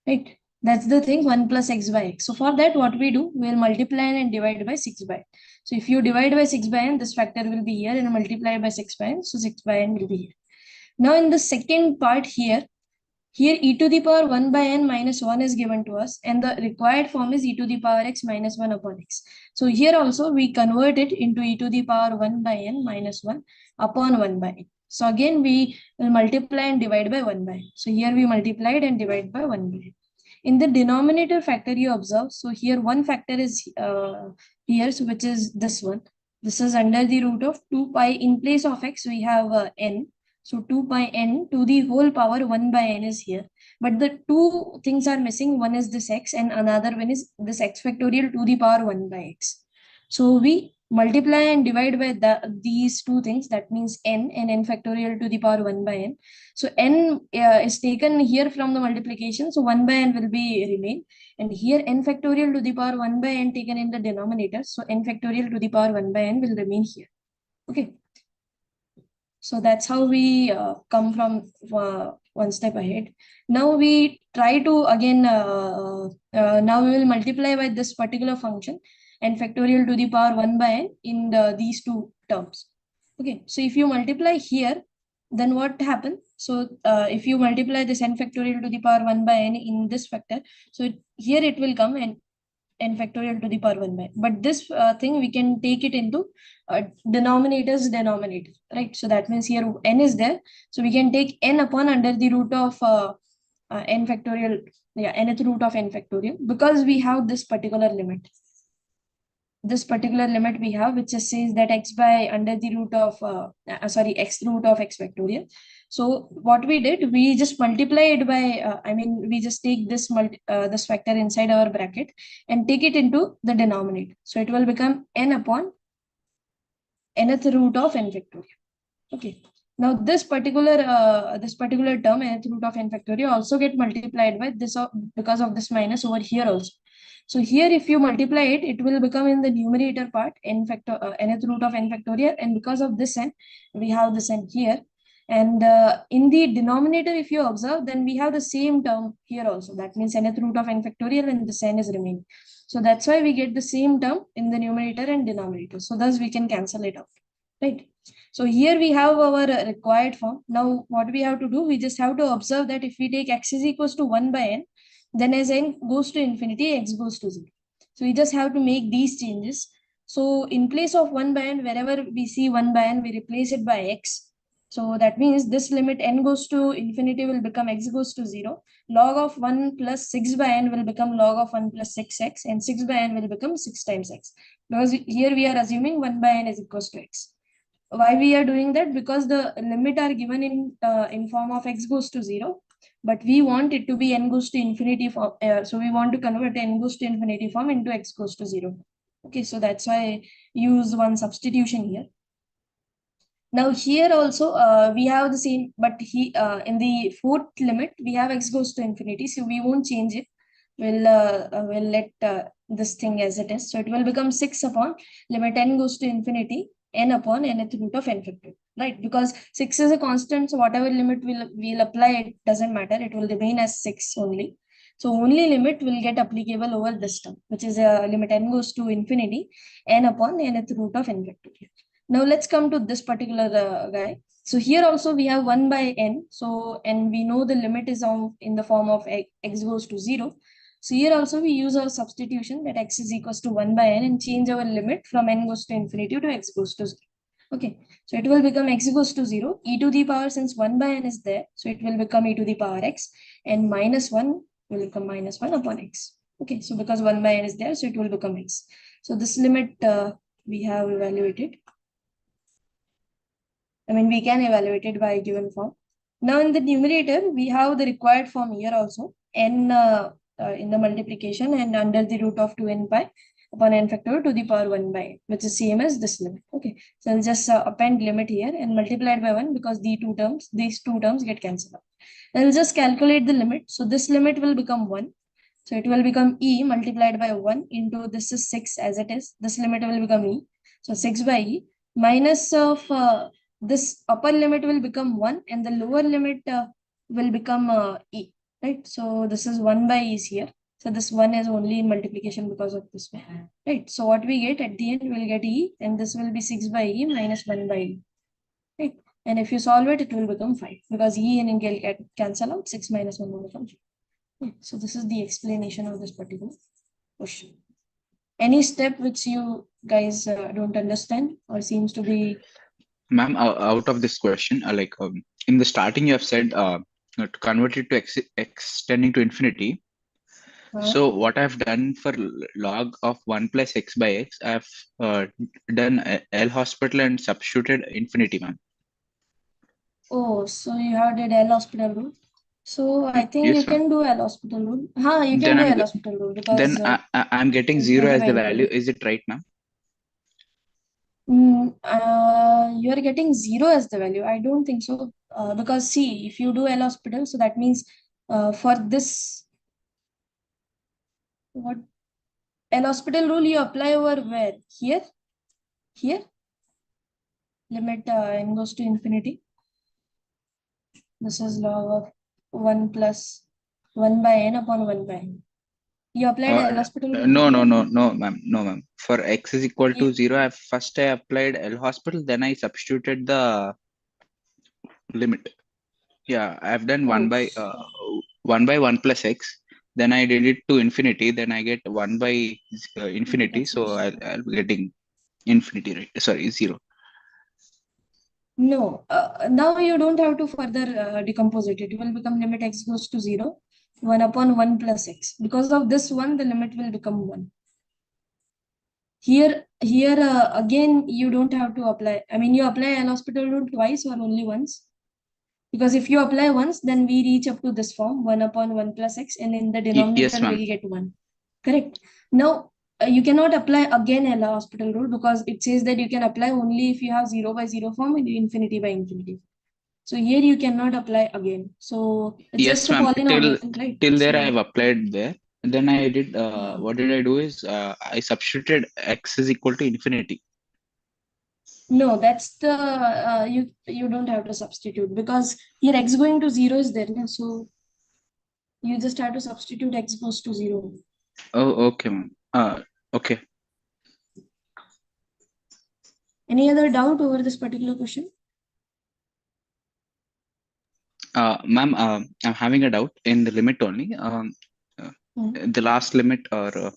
right? That's the thing, 1 plus x by x. So for that, what we do, we'll multiply and divide by 6 by n. So if you divide by 6 by n, this factor will be here, and multiply by 6 by n, so 6 by n will be here. Now in the second part here e to the power 1 by n minus 1 is given to us, and the required form is e to the power x minus 1 upon x. So here also we convert it into e to the power 1 by n minus 1 upon 1 by n. So again we will multiply and divide by 1 by n. So here we multiplied and divide by 1 by n. In the denominator factor you observe, so here one factor is here, so which is this one. This is under the root of 2 pi. In place of x we have n. So 2 pi n to the whole power 1 by n is here. But the two things are missing. One is this x, and another one is this x factorial to the power 1 by x. So we multiply and divide by these two things. That means n and n factorial to the power 1 by n. So n is taken here from the multiplication. So 1 by n will be remain. And here n factorial to the power 1 by n taken in the denominator. So n factorial to the power 1 by n will remain here. Okay. So that's how we come from one step ahead. Now we try to again, now we will multiply by this particular function n factorial to the power 1 by n in these two terms. Okay, so if you multiply here, then what happens? So if you multiply this n factorial to the power 1 by n in this factor, so here it will come and n factorial to the power 1 by n. But this thing we can take it into denominator, right? So that means here n is there. So we can take n upon under the root of n factorial, nth root of n factorial, because we have this particular limit. This particular limit we have, which says that x by under the root of, x root of x factorial. So what we did, we just multiply it by, we just take this this factor inside our bracket and take it into the denominator. So it will become n upon nth root of n factorial. Okay. Now this particular term nth root of n factorial also get multiplied by this because of this minus over here also. So here if you multiply it, it will become in the numerator part nth root of n factorial, and because of this n, we have this n here. And in the denominator, if you observe, then we have the same term here also. That means nth root of n factorial, and this n is remaining. So that's why we get the same term in the numerator and denominator. So thus we can cancel it out, right? So here we have our required form. Now what we have to do, we just have to observe that if we take x is equals to 1 by n, then as n goes to infinity, x goes to 0. So we just have to make these changes. So in place of 1 by n, wherever we see 1 by n, we replace it by x. So that means this limit n goes to infinity will become x goes to 0. Log of 1 plus 6 by n will become log of 1 plus 6x, and 6 by n will become 6 times x. Because here we are assuming 1 by n is equals to x. Why we are doing that? Because the limit are given in form of x goes to 0. but we want it to be n goes to infinity form. So we want to convert n goes to infinity form into x goes to 0. Okay, so that's why I use one substitution here. Now here also we have the same, but in the fourth limit we have x goes to infinity, so we won't change it. We'll let this thing as it is. So it will become 6 upon limit n goes to infinity n upon nth root of n factorial, right? Because 6 is a constant, so whatever limit we'll apply, it doesn't matter. It will remain as 6 only. So only limit will get applicable over this term, which is limit n goes to infinity n upon nth root of n factorial. Now let's come to this particular guy. So here also we have 1 by n. So, and we know the limit is in the form of x goes to 0. So here also we use our substitution that x is equals to 1 by n and change our limit from n goes to infinity to x goes to 0. Okay, so it will become x goes to 0, e to the power, since 1 by n is there, so it will become e to the power x, and minus 1 will become minus 1 upon x. Okay, so because 1 by n is there, so it will become x. So this limit we have evaluated. I mean, we can evaluate it by a given form. Now in the numerator, we have the required form here also, n in the multiplication and under the root of 2n pi upon n factorial to the power 1 by n, which is same as this limit. Okay, so I'll just append limit here and multiply it by 1 because these two terms get cancelled out. I'll just calculate the limit. So this limit will become 1. So it will become e multiplied by 1 into this is 6 as it is. This limit will become e. So 6 by e minus of this upper limit will become 1 and the lower limit will become e, right? So this is 1 by e is here. So this 1 is only in multiplication because of this one, right? So what we get at the end, we'll get e, and this will be 6 by e minus 1 by e, right? And if you solve it, it will become 5 because e and e will get cancel out. 6 minus 1 will become 5. So this is the explanation of this particular question. Any step which you guys don't understand or seems to be? Ma'am, out of this question, in the starting you have said to convert it to extending to infinity. So what I've done for log of 1 plus x by x, I've done L hospital and substituted infinity, ma'am. Oh, so you have did L hospital rule. So I think Yes, you ma'am. can do L hospital rule. You can Then do I'm L hospital rule because then I'm getting 0 infinity as by the value. infinity. Is it right, ma'am? You are getting 0 as the value. I don't think so. Because see, if you do L hospital, so that means for this, what L hospital rule you apply over where? Here? Here? Limit n goes to infinity. This is log of 1 plus 1 by n upon 1 by n. You applied L hospital rule? No, ma'am. No, ma'am. For x is equal to 0, I applied L hospital, then I substituted the limit. Yeah, I've done 1 by 1 plus x. Then I did it to infinity. Then I get 1 by infinity. So I'll be getting infinity, right? Sorry, 0. No, now you don't have to further decompose it. It will become limit x goes to 0, 1 upon 1 plus x. Because of this one, the limit will become 1. Here again, you don't have to apply. I mean, you apply L hospital rule twice or only once. Because if you apply once, then we reach up to this form, 1 upon 1 plus x, and in the denominator, Yes, ma'am. we'll get 1. Correct. Now, you cannot apply again L hospital rule because it says that you can apply only if you have 0 by 0 form and infinity by infinity. So here you cannot apply again. So it's Yes, just a ma'am. polynomial, right? Till there, So, I have applied there. And then I did. What did I do? Is I substituted x is equal to infinity. no, that's the you don't have to substitute because here x going to 0 is there. So you just have to substitute x goes to 0. Oh, okay, ma'am. Okay. Any other doubt over this particular question? Ma'am, I'm having a doubt in the limit only. The last limit or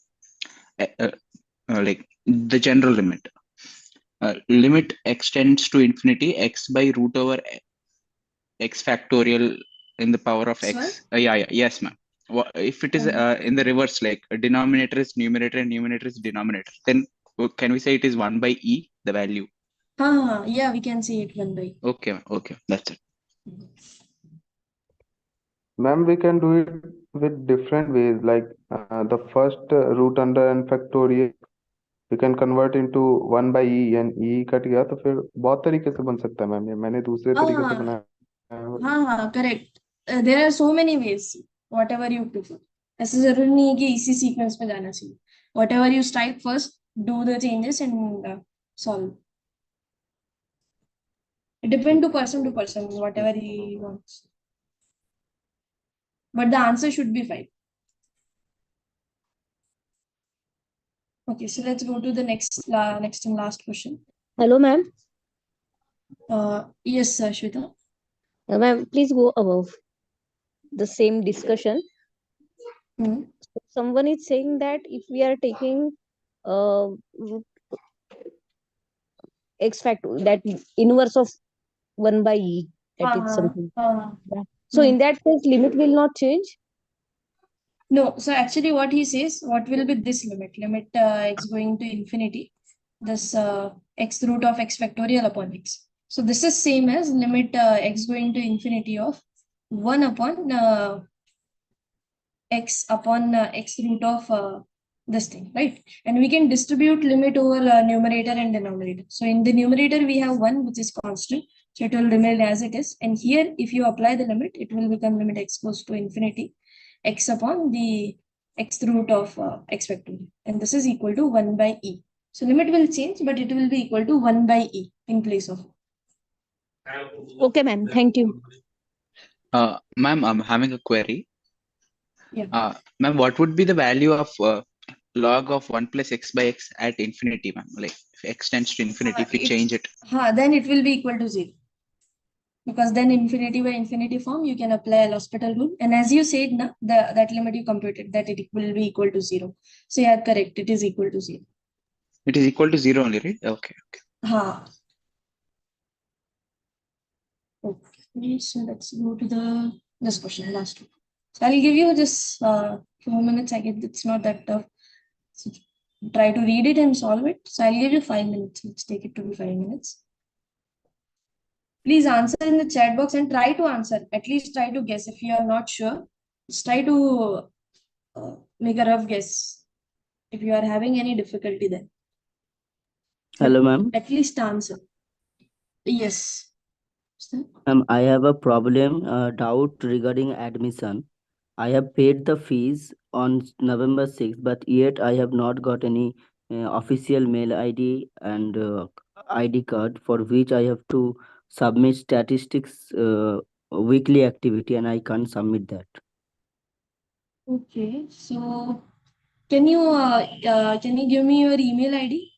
like the general limit. Limit extends to infinity x by root over x factorial in the power of x. Yes, ma'am. If it is in the reverse, like denominator is numerator and numerator is denominator, then can we say it is 1 by e, the value? Yeah, we can say it 1 by. Okay, that's it. Ma'am, we can do it with different ways. Like the first root under n factorial, we can convert into 1 by e and e cut गया तो फिर बहुत तरीके से बन सकता है ma'am ये मैंने दूसरे तरीके से हाँ बनाया है। हाँ correct. There are so many ways, whatever you prefer. ऐसा जरूरी नहीं है कि इसी सीक्वेंस में जाना चाहिए. What ever you type first, do the changes and solve. It depends to person, whatever he wants. But the answer should be 5. Okay, so let's go to the next and last question. Hello, ma'am. Yes, Shweta. Ma'am, please go above the same discussion. Hmm. Someone is saying that if we are taking uh, x factor, that inverse of 1 by e, that is something. Yeah. So in that case, limit will not change. No, so actually what he says, what will be this limit? Limit x going to infinity, this x root of x factorial upon x. So this is same as limit x going to infinity of 1 upon x upon x root of this thing, right? And we can distribute limit over numerator and denominator. So in the numerator, we have 1, which is constant. So it will remain as it is. And here, if you apply the limit, it will become limit x goes to infinity, x upon the x root of x factorial. And this is equal to 1 by e. So limit will change, but it will be equal to 1 by e in place of. Okay, ma'am. Thank you. Ma'am, I'm having a query. Yeah. Ma'am, what would be the value of log of 1 plus x by x at infinity, ma'am? Like if x tends to infinity, if we change it. Then it will be equal to 0. Because then infinity by infinity form, you can apply L'Hospital rule. And as you said, that limit you computed, that it will be equal to 0. So yeah, correct. It is equal to 0. It is equal to 0 only, right? Okay. Ha. Okay, so let's go to this question, last one. So I'll give you just 4 minutes. I guess it's not that tough. So try to read it and solve it. So I'll give you 5 minutes. Let's take it to be 5 minutes. Please answer in the chat box and try to answer. At least try to guess. If you are not sure, just try to make a rough guess. If you are having any difficulty there. Hello, ma'am. At least answer. Yes. I have a problem, doubt regarding admission. I have paid the fees on November 6th, but yet I have not got any official mail ID and ID card for which I have to submit statistics weekly activity, and I can't submit that. Okay, so can you give me your email ID?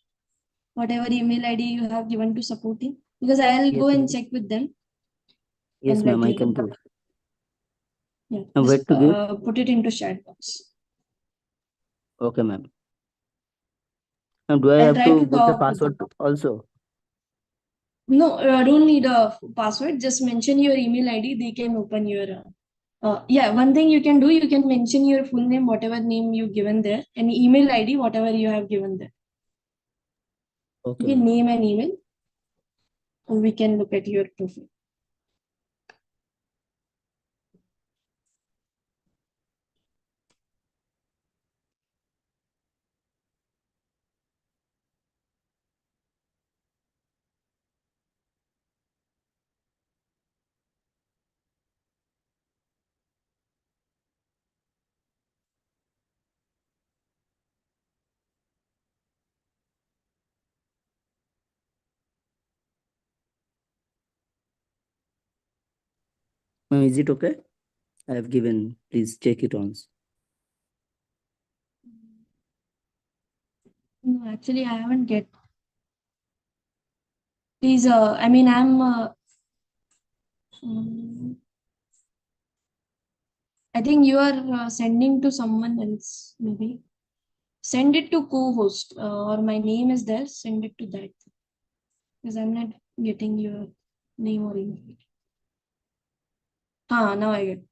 Whatever email ID you have given to supporting, because I'll Yes, go and ma'am. check with them. Yes, and ma'am, let I you can know. do. Yeah, And where just to give? put it into chat box. Okay, ma'am. And do I I'll have try to to put the talk with password them. also? No, don't need a password. Just mention your email ID. They can open your. Yeah, one thing you can do, you can mention your full name, whatever name you given there, and email ID, whatever you have given there. Okay, Okay, ma'am. name and email. And we can look at your profile. Ma'am, is it okay? I have given. Please check it once. No, actually, I haven't get. Please, I mean, I think you are sending to someone else, maybe. Send it to co-host, or my name is there. Send it to that, because I'm not getting your name or email. Now I get.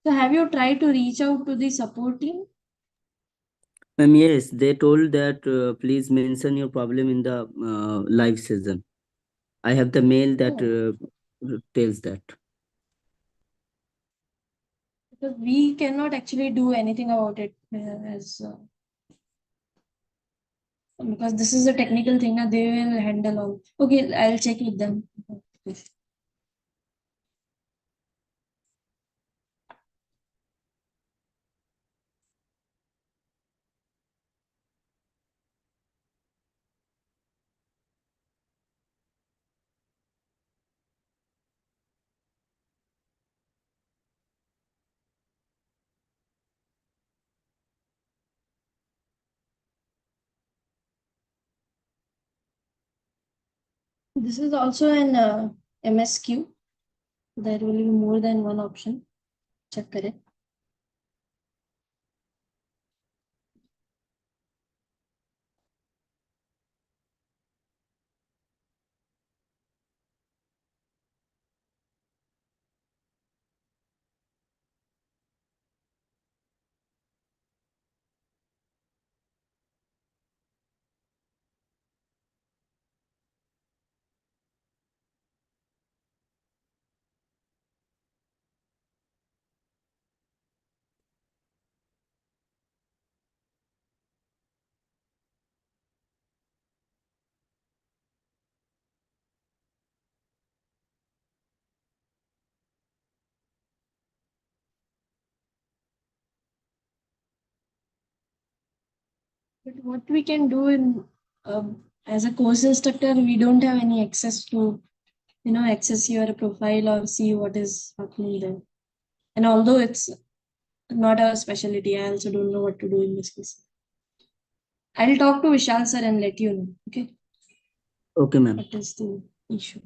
So have you tried to reach out to the support team? Yes, they told that please mention your problem in the live session. I have the mail that tells that. Because we cannot actually do anything about it because this is a technical thing that they will handle all. Okay, I'll check with them. This is also an MSQ. There will be more than one option. Check it. But what we can do in as a course instructor, we don't have any access to, access your profile or see what is happening there. And although it's not our specialty, I also don't know what to do in this case. I'll talk to Vishal sir and let you know. Okay. Okay, ma'am. What is the issue?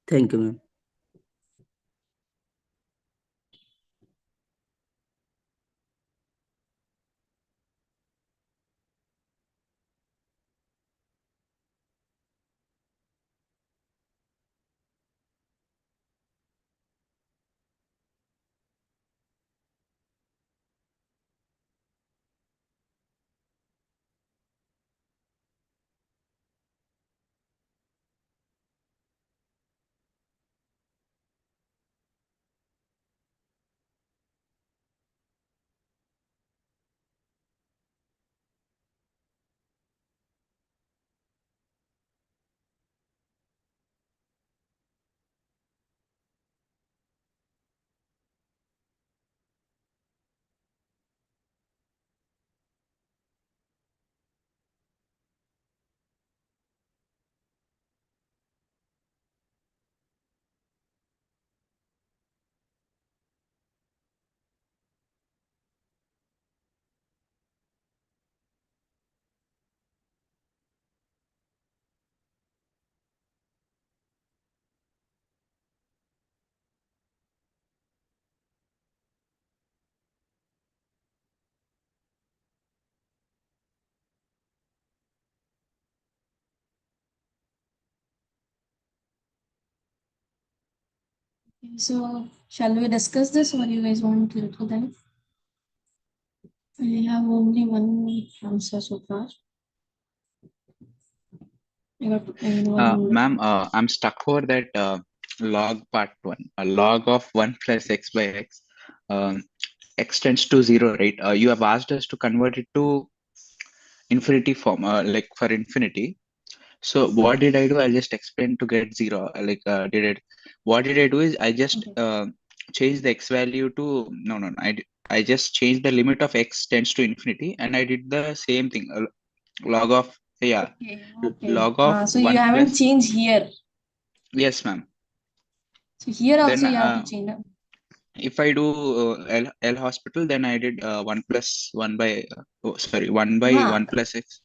Thank you, ma'am. So, shall we discuss this or you guys want to do that? I have only one answer so far. Ma'am, I'm stuck over that log part one. A log of 1 plus x by x x tends to 0, right? You have asked us to convert it to infinity form, like for infinity. So what did I do? I just explained to get 0. What did I do is I just changed the x value to, no. I just changed the limit of x tends to infinity and I did the same thing. Log of, yeah, Okay. log of So you 1 haven't plus. changed here. Yes, ma'am. So here also Then you have to change. if I do L hospital, then I did 1 plus 1 by, 1 by 1 plus x.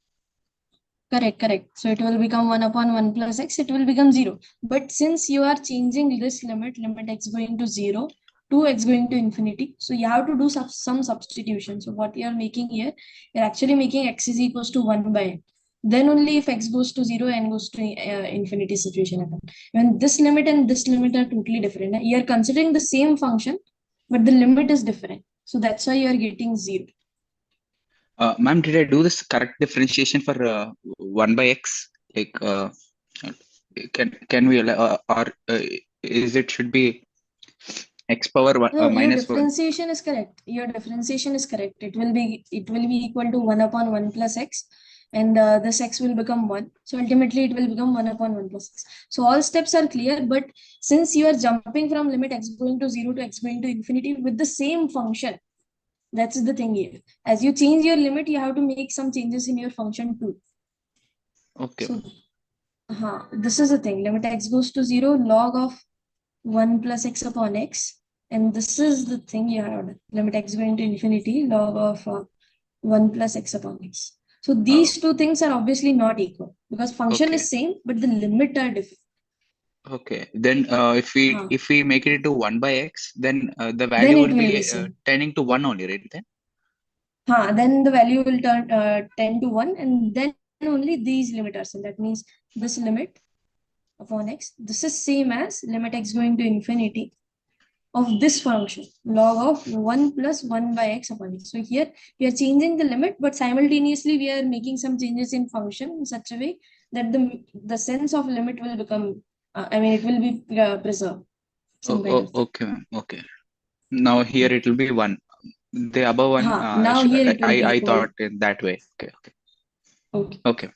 Correct. So it will become 1 upon 1 plus x, it will become 0. But since you are changing this limit x going to 0, to x going to infinity, so you have to do some substitution. So what you are making here, you're actually making x is equals to 1 by n. Then only if x goes to 0, n goes to infinity situation happen. When this limit and this limit are totally different, you are considering the same function, but the limit is different. So that's why you are getting 0. Ma'am, did I do this correct differentiation for 1 by x? Like, can we or is it should be x power one, No, your minus 1? differentiation is correct. Your differentiation is correct. It will be equal to 1 upon 1 plus x, and this x will become 1. So ultimately it will become 1 upon 1 plus x. So all steps are clear, but since you are jumping from limit x going to 0 to x going to infinity with the same function, that's the thing here. As you change your limit, you have to make some changes in your function too. Okay. So this is the thing. Limit x goes to 0, log of 1 plus x upon x. And this is the thing you have. Limit x going to infinity, log of 1 plus x upon x. So these two things are obviously not equal because function Okay. is same, but the limit are different. Okay. Then if we make it into 1 by x, then the value Then it will will be be same. tending to 1 only, right? Then. Then the value will turn 10 to 1, and then only these limit are same. That means this limit upon x, this is same as limit x going to infinity of this function, log of 1 plus 1 by x upon x. So here we are changing the limit, but simultaneously we are making some changes in function in such a way that the sense of limit will become, it will be preserved. Okay, ma'am. Okay. Now here it will be 1. The above one, now here it will be I 1. thought in that way. Okay. Okay. Okay.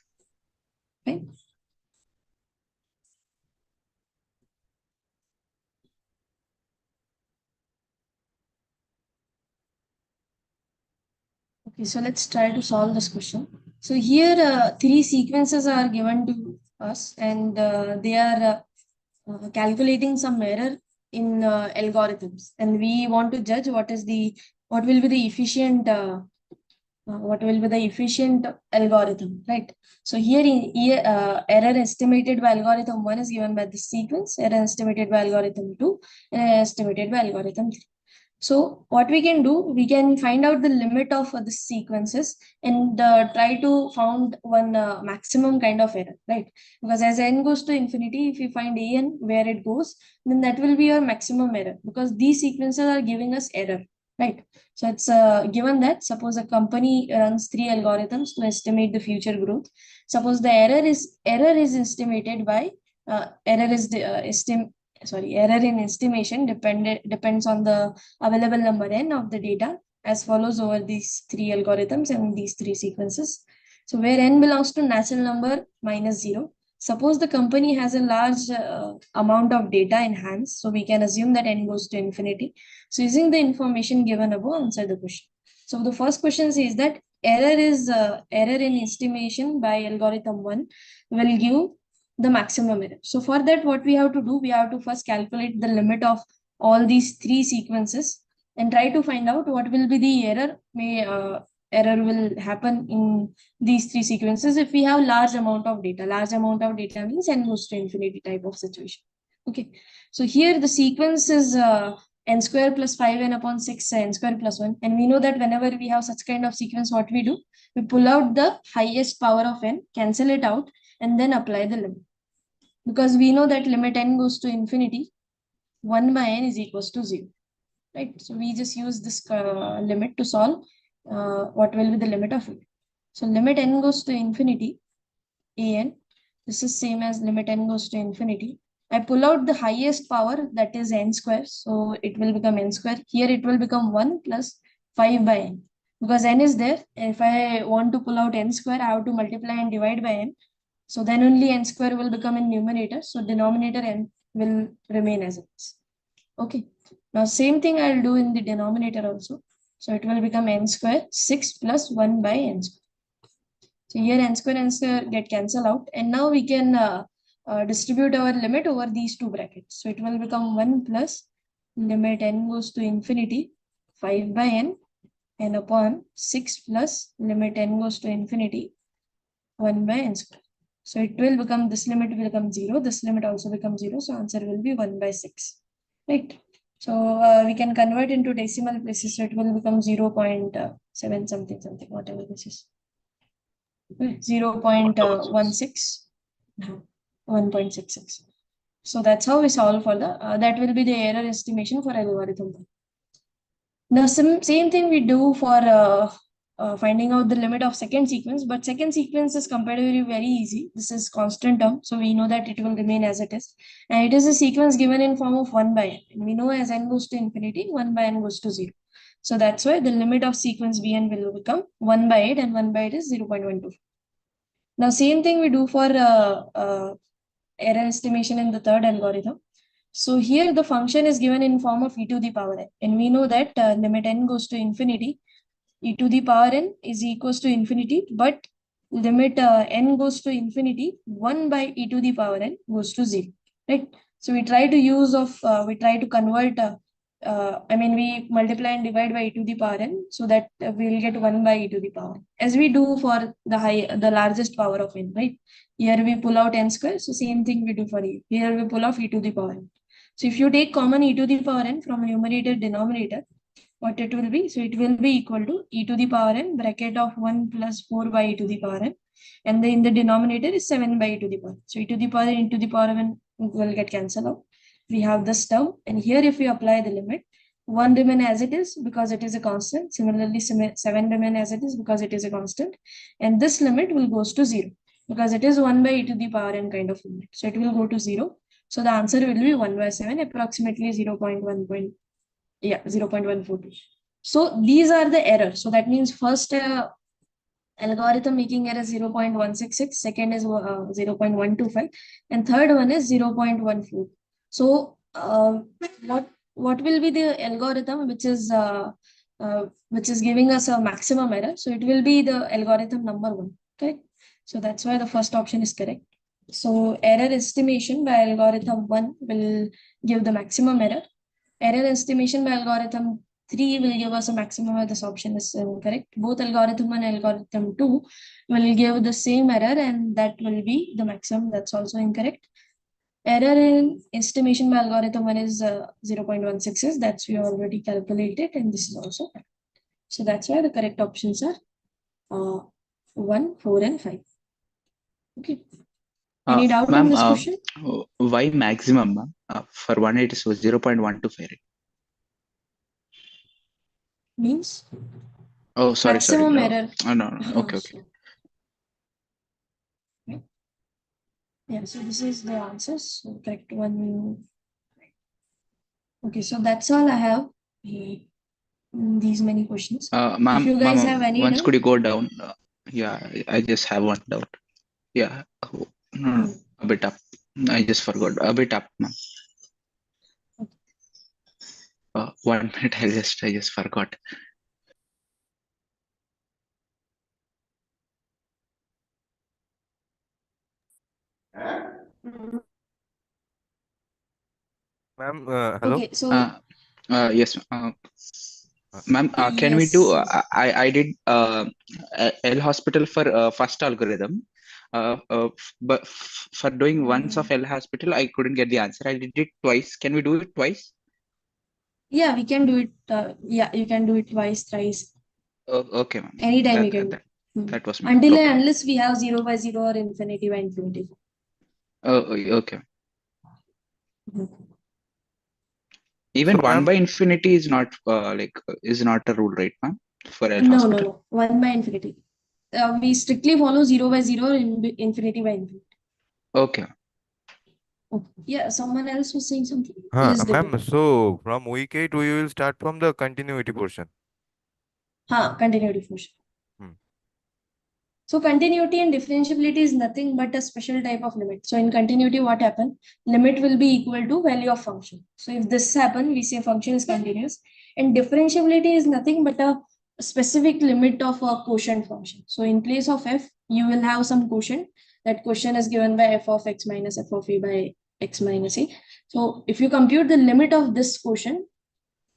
Right. Okay, so let's try to solve this question. So here 3 sequences are given to us, and they are calculating some error in algorithms, and we want to judge what will be the efficient algorithm, right? So here error estimated by algorithm 1 is given by this sequence, error estimated by algorithm 2, error estimated by algorithm 3. So what we can do, we can find out the limit of the sequences and try to found one maximum kind of error, right? Because as n goes to infinity, if you find an where it goes, then that will be your maximum error because these sequences are giving us error, right? So it's given that suppose a company runs 3 algorithms to estimate the future growth. Suppose the error is estimated by error in estimation depends on the available number n of the data as follows over these 3 algorithms and these 3 sequences. So where n belongs to natural number minus 0. Suppose the company has a large amount of data in hands, so we can assume that n goes to infinity. So using the information given above, answer the question. So the first question says that error in estimation by algorithm 1 will give the maximum error. So for that, what we have to do, we have to first calculate the limit of all these 3 sequences and try to find out what will be the error will happen in these 3 sequences if we have large amount of data. Large amount of data means n goes to infinity type of situation. Okay, so here the sequence is n square plus 5n upon 6 n square plus 1, and we know that whenever we have such kind of sequence, what we do, we pull out the highest power of n, cancel it out, and then apply the limit. Because we know that limit n goes to infinity, 1 by n is equals to 0, right? So we just use this limit to solve what will be the limit of it. So limit n goes to infinity, an, this is same as limit n goes to infinity. I pull out the highest power, that is n square, so it will become n square. Here it will become 1 plus 5 by n. Because n is there, if I want to pull out n square, I have to multiply and divide by n. So then only n square will become in numerator. So denominator n will remain as it is. Okay. Now same thing I'll do in the denominator also. So it will become n square 6 plus 1 by n square. So here n square get cancelled out. And now we can distribute our limit over these two brackets. So it will become 1 plus limit n goes to infinity 5 by n upon 6 plus limit n goes to infinity 1 by n square. So it will become, this limit will become 0, this limit also becomes 0. So answer will be 1 by 6, right? So we can convert into decimal places. So it will become 0.7 something, whatever this is. 0.16, 1.66. So that's how we solve for the, that will be the error estimation for algorithm 1. The same thing we do for finding out the limit of second sequence, but second sequence is comparatively very easy. This is constant term, so we know that it will remain as it is. And it is a sequence given in form of 1 by n. And we know as n goes to infinity, 1 by n goes to 0. So that's why the limit of sequence Vn will become 1 by 8, and 1 by 8 is 0.12. Now, same thing we do for error estimation in the third algorithm. So here the function is given in form of e to the power n, and we know that limit n goes to infinity, e to the power n is equals to infinity, but limit n goes to infinity, 1 by e to the power n goes to 0, right? So we try to we try to convert, we multiply and divide by e to the power n, so that we'll get 1 by e to the power n, as we do for the largest power of n, right? Here we pull out n square, so same thing we do for e. Here we pull off e to the power n. So if you take common e to the power n from numerator denominator, what it will be? So it will be equal to e to the power n bracket of 1 plus 4 by e to the power n, and then in the denominator is 7 by e to the power. So e to the power n into the power n will get cancelled out. We have this term, and here if we apply the limit, 1 remain as it is because it is a constant. Similarly, 7 remain as it is because it is a constant, and this limit will goes to 0 because it is 1 by e to the power n kind of limit. So it will go to 0. So the answer will be 1 by 7, approximately 0.1. Yeah, 0.142. So these are the errors. So that means first algorithm making error 0.166, second is 0.125, and third one is 0.14. So what will be the algorithm which is giving us a maximum error? So it will be the algorithm number 1. Okay, so that's why the first option is correct. So error estimation by algorithm 1 will give the maximum error. Error estimation by algorithm 3 will give us a maximum error. This option is correct. Both algorithm 1 and algorithm 2 will give the same error, and that will be the maximum. That's also incorrect. Error in estimation by algorithm 1 is 0.16. That's we already calculated, and this is also correct. So that's why the correct options are 1, 4, and 5. Okay. Any doubt in this question? Why maximum, ma'am? For 1 it is 0.125. Means? Oh, sorry. Maximum error. Oh, no. Okay. Yeah, so this is the answers. So correct one. Okay, so that's all I have. These many questions. Ma'am, If you guys have any once doubt, could you go down? Yeah, I just have one doubt. Yeah, no, a bit up. I just forgot. A bit up, ma'am. 1 minute. I just forgot. Ma'am, hello. Okay, so yes, ma'am. Can we do? I did L hospital for first algorithm. But for doing once of L hospital, I couldn't get the answer. I did it twice. Can we do it twice? yeah, we can do it. Yeah, you can do it twice, thrice. Okay, ma'am. Anytime you can. That was my until doubt. and unless we have 0 by 0 or infinity by infinity. Okay. Even So, 1 by infinity is not is not a rule, right, ma'am? For L hospital. No. 1 by infinity. We strictly follow 0 by 0 or infinity by infinity. Okay. Yeah, someone else was saying something. Please go ma'am, ahead. so from week 8, we will start from the continuity portion. Continuity portion. So continuity and differentiability is nothing but a special type of limit. So in continuity, what happens? Limit will be equal to value of function. So if this happens, we say function is continuous. And differentiability is nothing but a specific limit of a quotient function. So in place of f, you will have some quotient. That quotient is given by f of x minus f of a by x minus a. So if you compute the limit of this quotient,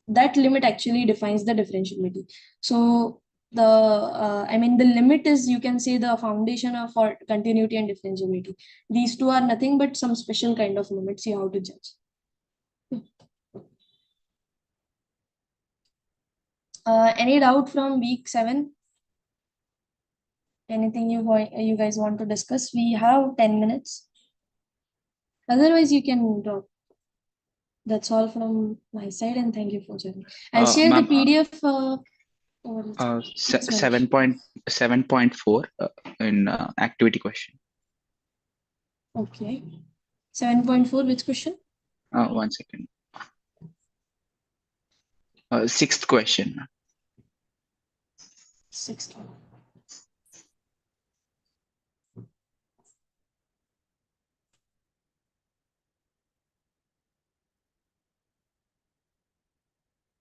that limit actually defines the differentiability. So the limit is, you can say, the foundation of for continuity and differentiability. These two are nothing but some special kind of limits you have to judge. Any doubt from week 7? Anything you guys want to discuss? We have 10 minutes. Otherwise, you can drop. That's all from my side, and thank you for joining. I'll share the Ma'am, PDF. 7.4 in activity question. Okay. 7.4, which question? 1 second. Sixth question. Sixth one.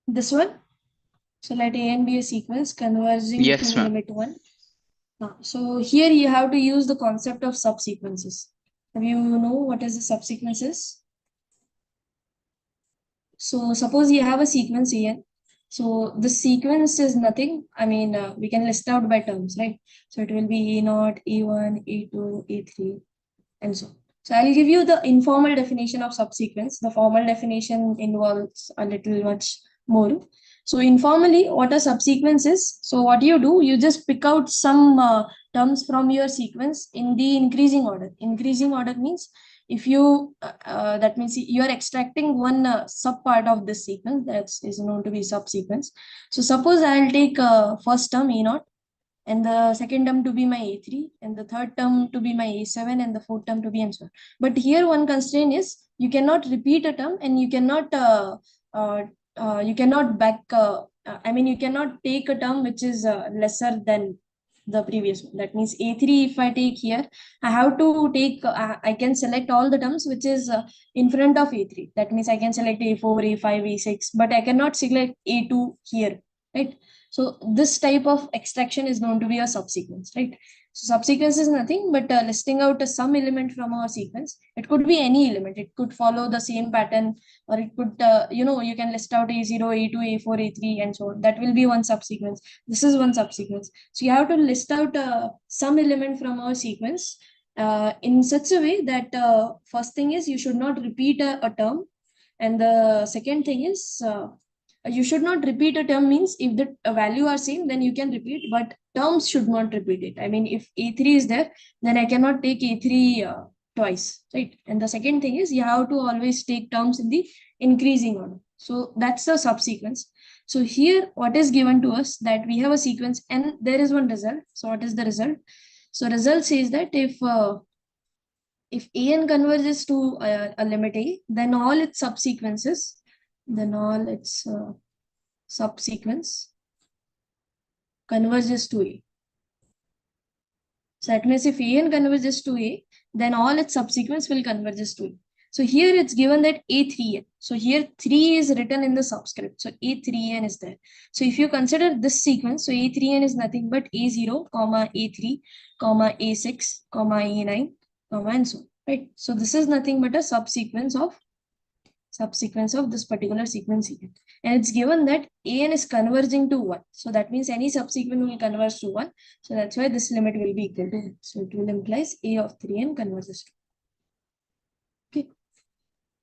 This one? So let A and B a sequence converging Yes, to ma'am. limit 1. So here you have to use the concept of subsequences. Have you know what is the subsequences? So suppose you have a sequence here. So the sequence is nothing. I mean, we can list out by terms, right? So it will be A0, A1, A2, A3, and so on. So I'll give you the informal definition of subsequence. The formal definition involves a little much more. So informally, what a subsequence is, so what you do, you just pick out some terms from your sequence in the increasing order. Increasing order means if you, that means you are extracting one sub part of this sequence that is known to be subsequence. So suppose I'll take first term E0, and the second term to be my A3, and the third term to be my A7, and the fourth term to be and so on. But here one constraint is you cannot repeat a term, and you cannot you cannot you cannot take a term which is lesser than the previous one. That means A3, if I take here, I have to take, I can select all the terms which is in front of A3. That means I can select A4, A5, A6, but I cannot select A2 here, right? So this type of extraction is known to be a subsequence, right? So subsequence is nothing but listing out some element from our sequence. It could be any element. It could follow the same pattern, or it could, you can list out A0, A2, A4, A3, and so on. That will be one subsequence. This is one subsequence. So you have to list out some element from our sequence in such a way that first thing is you should not repeat a term. And the second thing is you should not repeat a term means if the value are same, then you can repeat, but terms should not repeat it. I mean, if A3 is there, then I cannot take A3 twice, right? And the second thing is you have to always take terms in the increasing order. So that's the subsequence. So here what is given to us, that we have a sequence and there is one result. So what is the result? So result says that if an converges to a limit a, then all its subsequences, subsequence converges to a. So that means if an converges to a, then all its subsequence will converges to a. So here it's given that A3n. So here 3 is written in the subscript. So A3n is there. So if you consider this sequence, so A3n is nothing but A0, comma A3, comma A6, comma A9, comma and so on. Right. So this is nothing but a subsequence of this particular sequence here. And it's given that an is converging to 1. So that means any subsequent will converge to 1. So that's why this limit will be equal to 1. So it will implies a of 3n converges to 1. Okay.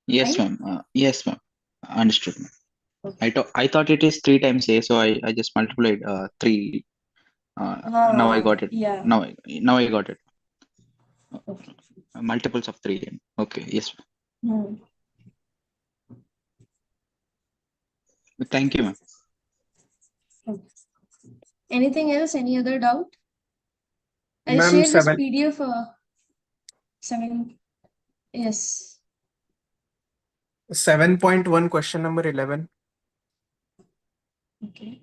Yes, Fine? ma'am. Yes, ma'am. Understood, ma'am. Okay. I thought it is 3 times a, so I just multiplied 3. Now I got it. Yeah. Now I got it. Okay. Multiples of 3. Okay. Yes, ma'am. Thank you, ma'am. Okay. Anything else? Any other doubt? I'll Ma'am, share this 7. PDF. 7. Yes. 7.1 question number 11. Okay.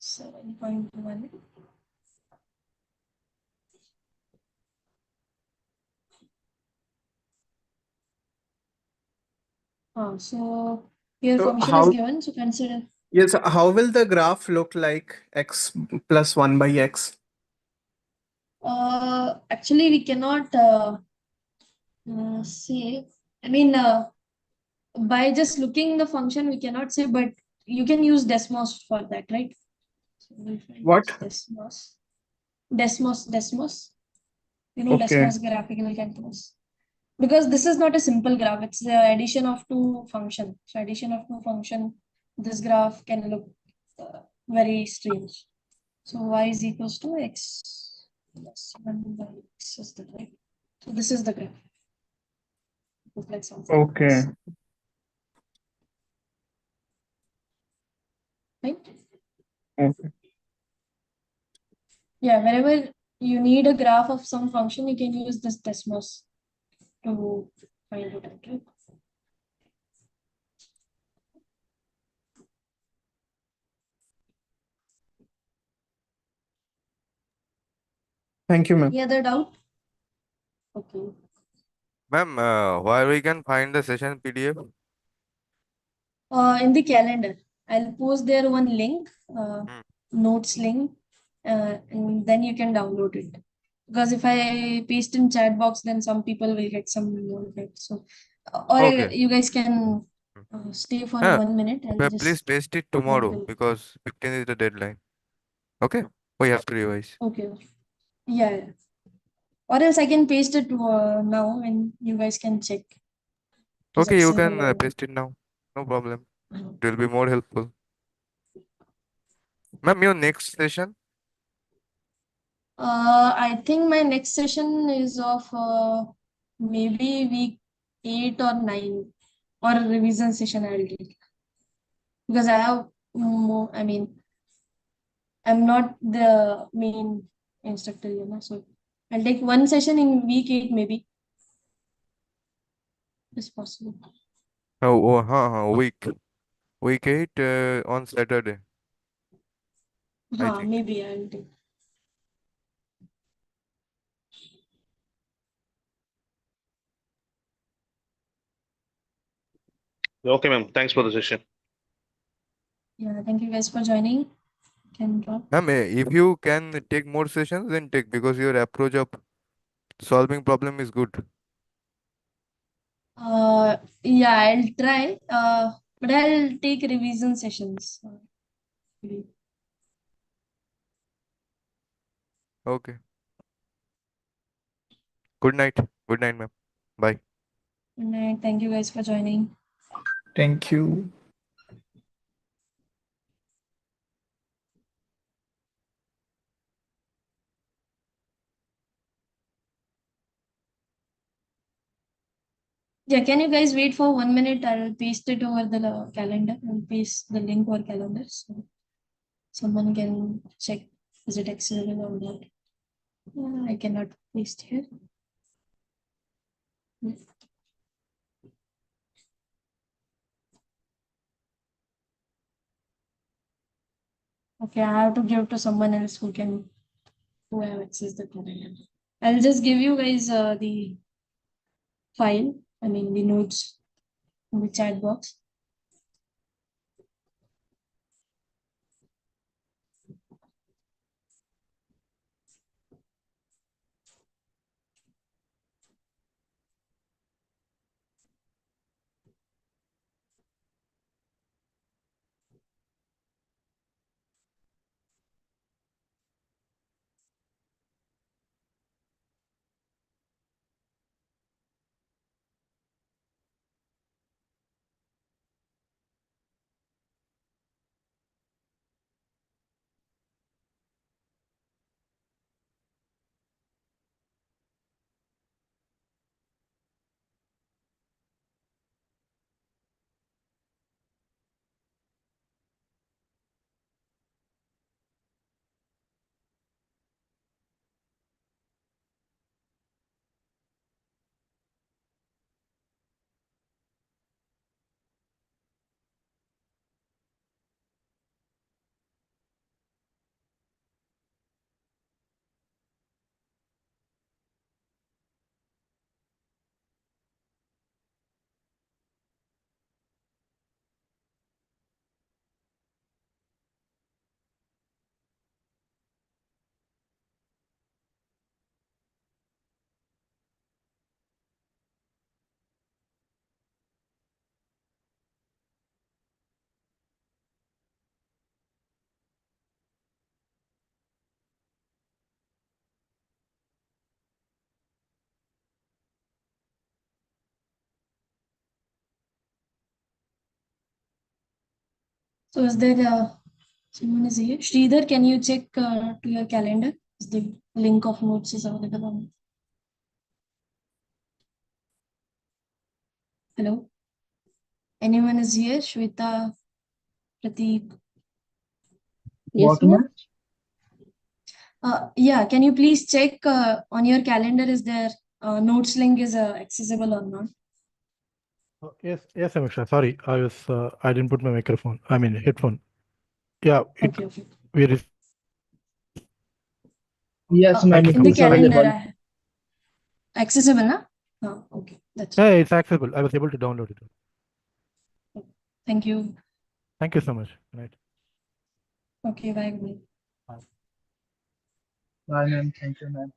So 7.1. So here So permission is how, given. So consider. yes, how will the graph look like x plus 1 by x? Actually, we cannot say. I mean, by just looking the function, we cannot say, but you can use Desmos for that, right? So we'll find What? Desmos. You know, Okay. Desmos graphical calculus. Because this is not a simple graph, it's the addition of two functions. So addition of two function, this graph can look very strange. So y is equals to x Plus 1 by x is the graph. So this is the graph. Looks like something like Okay. this. Right? Okay. Yeah, wherever you need a graph of some function, you can use this Desmos to find it out, right? Thank you, ma'am. Any other doubt? Okay. Ma'am, where we can find the session PDF? In the calendar, I'll post there one link, notes link, and then you can download it. Because if I paste in chat box, then some people will get some notification. So, or Okay. you guys can stay for Uh, 1 minute and Please just paste it go tomorrow to. because 15 is the deadline. Okay? We have to revise. Okay. Yeah, yeah. Or else I can paste it now and you guys can check. Is Okay, you accessible can or not. paste it now. No problem. It will be more helpful. Ma'am, your next session? I think my next session is of maybe week 8 or 9 or a revision session I'll take. Because I have more, I mean, I'm not the main instructor, so I'll take one session in week 8 maybe. It's possible. Week 8 on Saturday. I think. Maybe I'll take. Okay, ma'am. Thanks for the session. Yeah, thank you guys for joining. Can drop. Ma'am, if you can take more sessions, then take because your approach of solving problem is good. Yeah, I'll try. But I'll take revision sessions. Maybe. Okay. Good night. Good night, ma'am. Bye. Good night. Thank you guys for joining. Thank you. Yeah, can you guys wait for 1 minute? I'll paste it over the calendar and paste the link over calendar so someone can check is it accessible or not. I cannot paste here. Okay, I have to give to someone else who have access the calendar. I'll just give you guys the file, I mean the notes in the chat box. So is there someone is here? Sridhar, can you check to your calendar? The link of notes is available on. Hello? Anyone is here? Shweta, Prateek? Yes, ma'am. Yeah, can you please check on your calendar, is there notes link is accessible or not? Yes, Amiksha. Sorry, I didn't put my microphone. I mean headphone. Yeah, Okay. we Yes, ma'am, In it the is calendar, available. accessible, na? Okay, that's yeah, it's accessible. I was able to download it. Thank you. Thank you so much. Good night. Okay, bye. Bye, ma'am. Thank you, ma'am.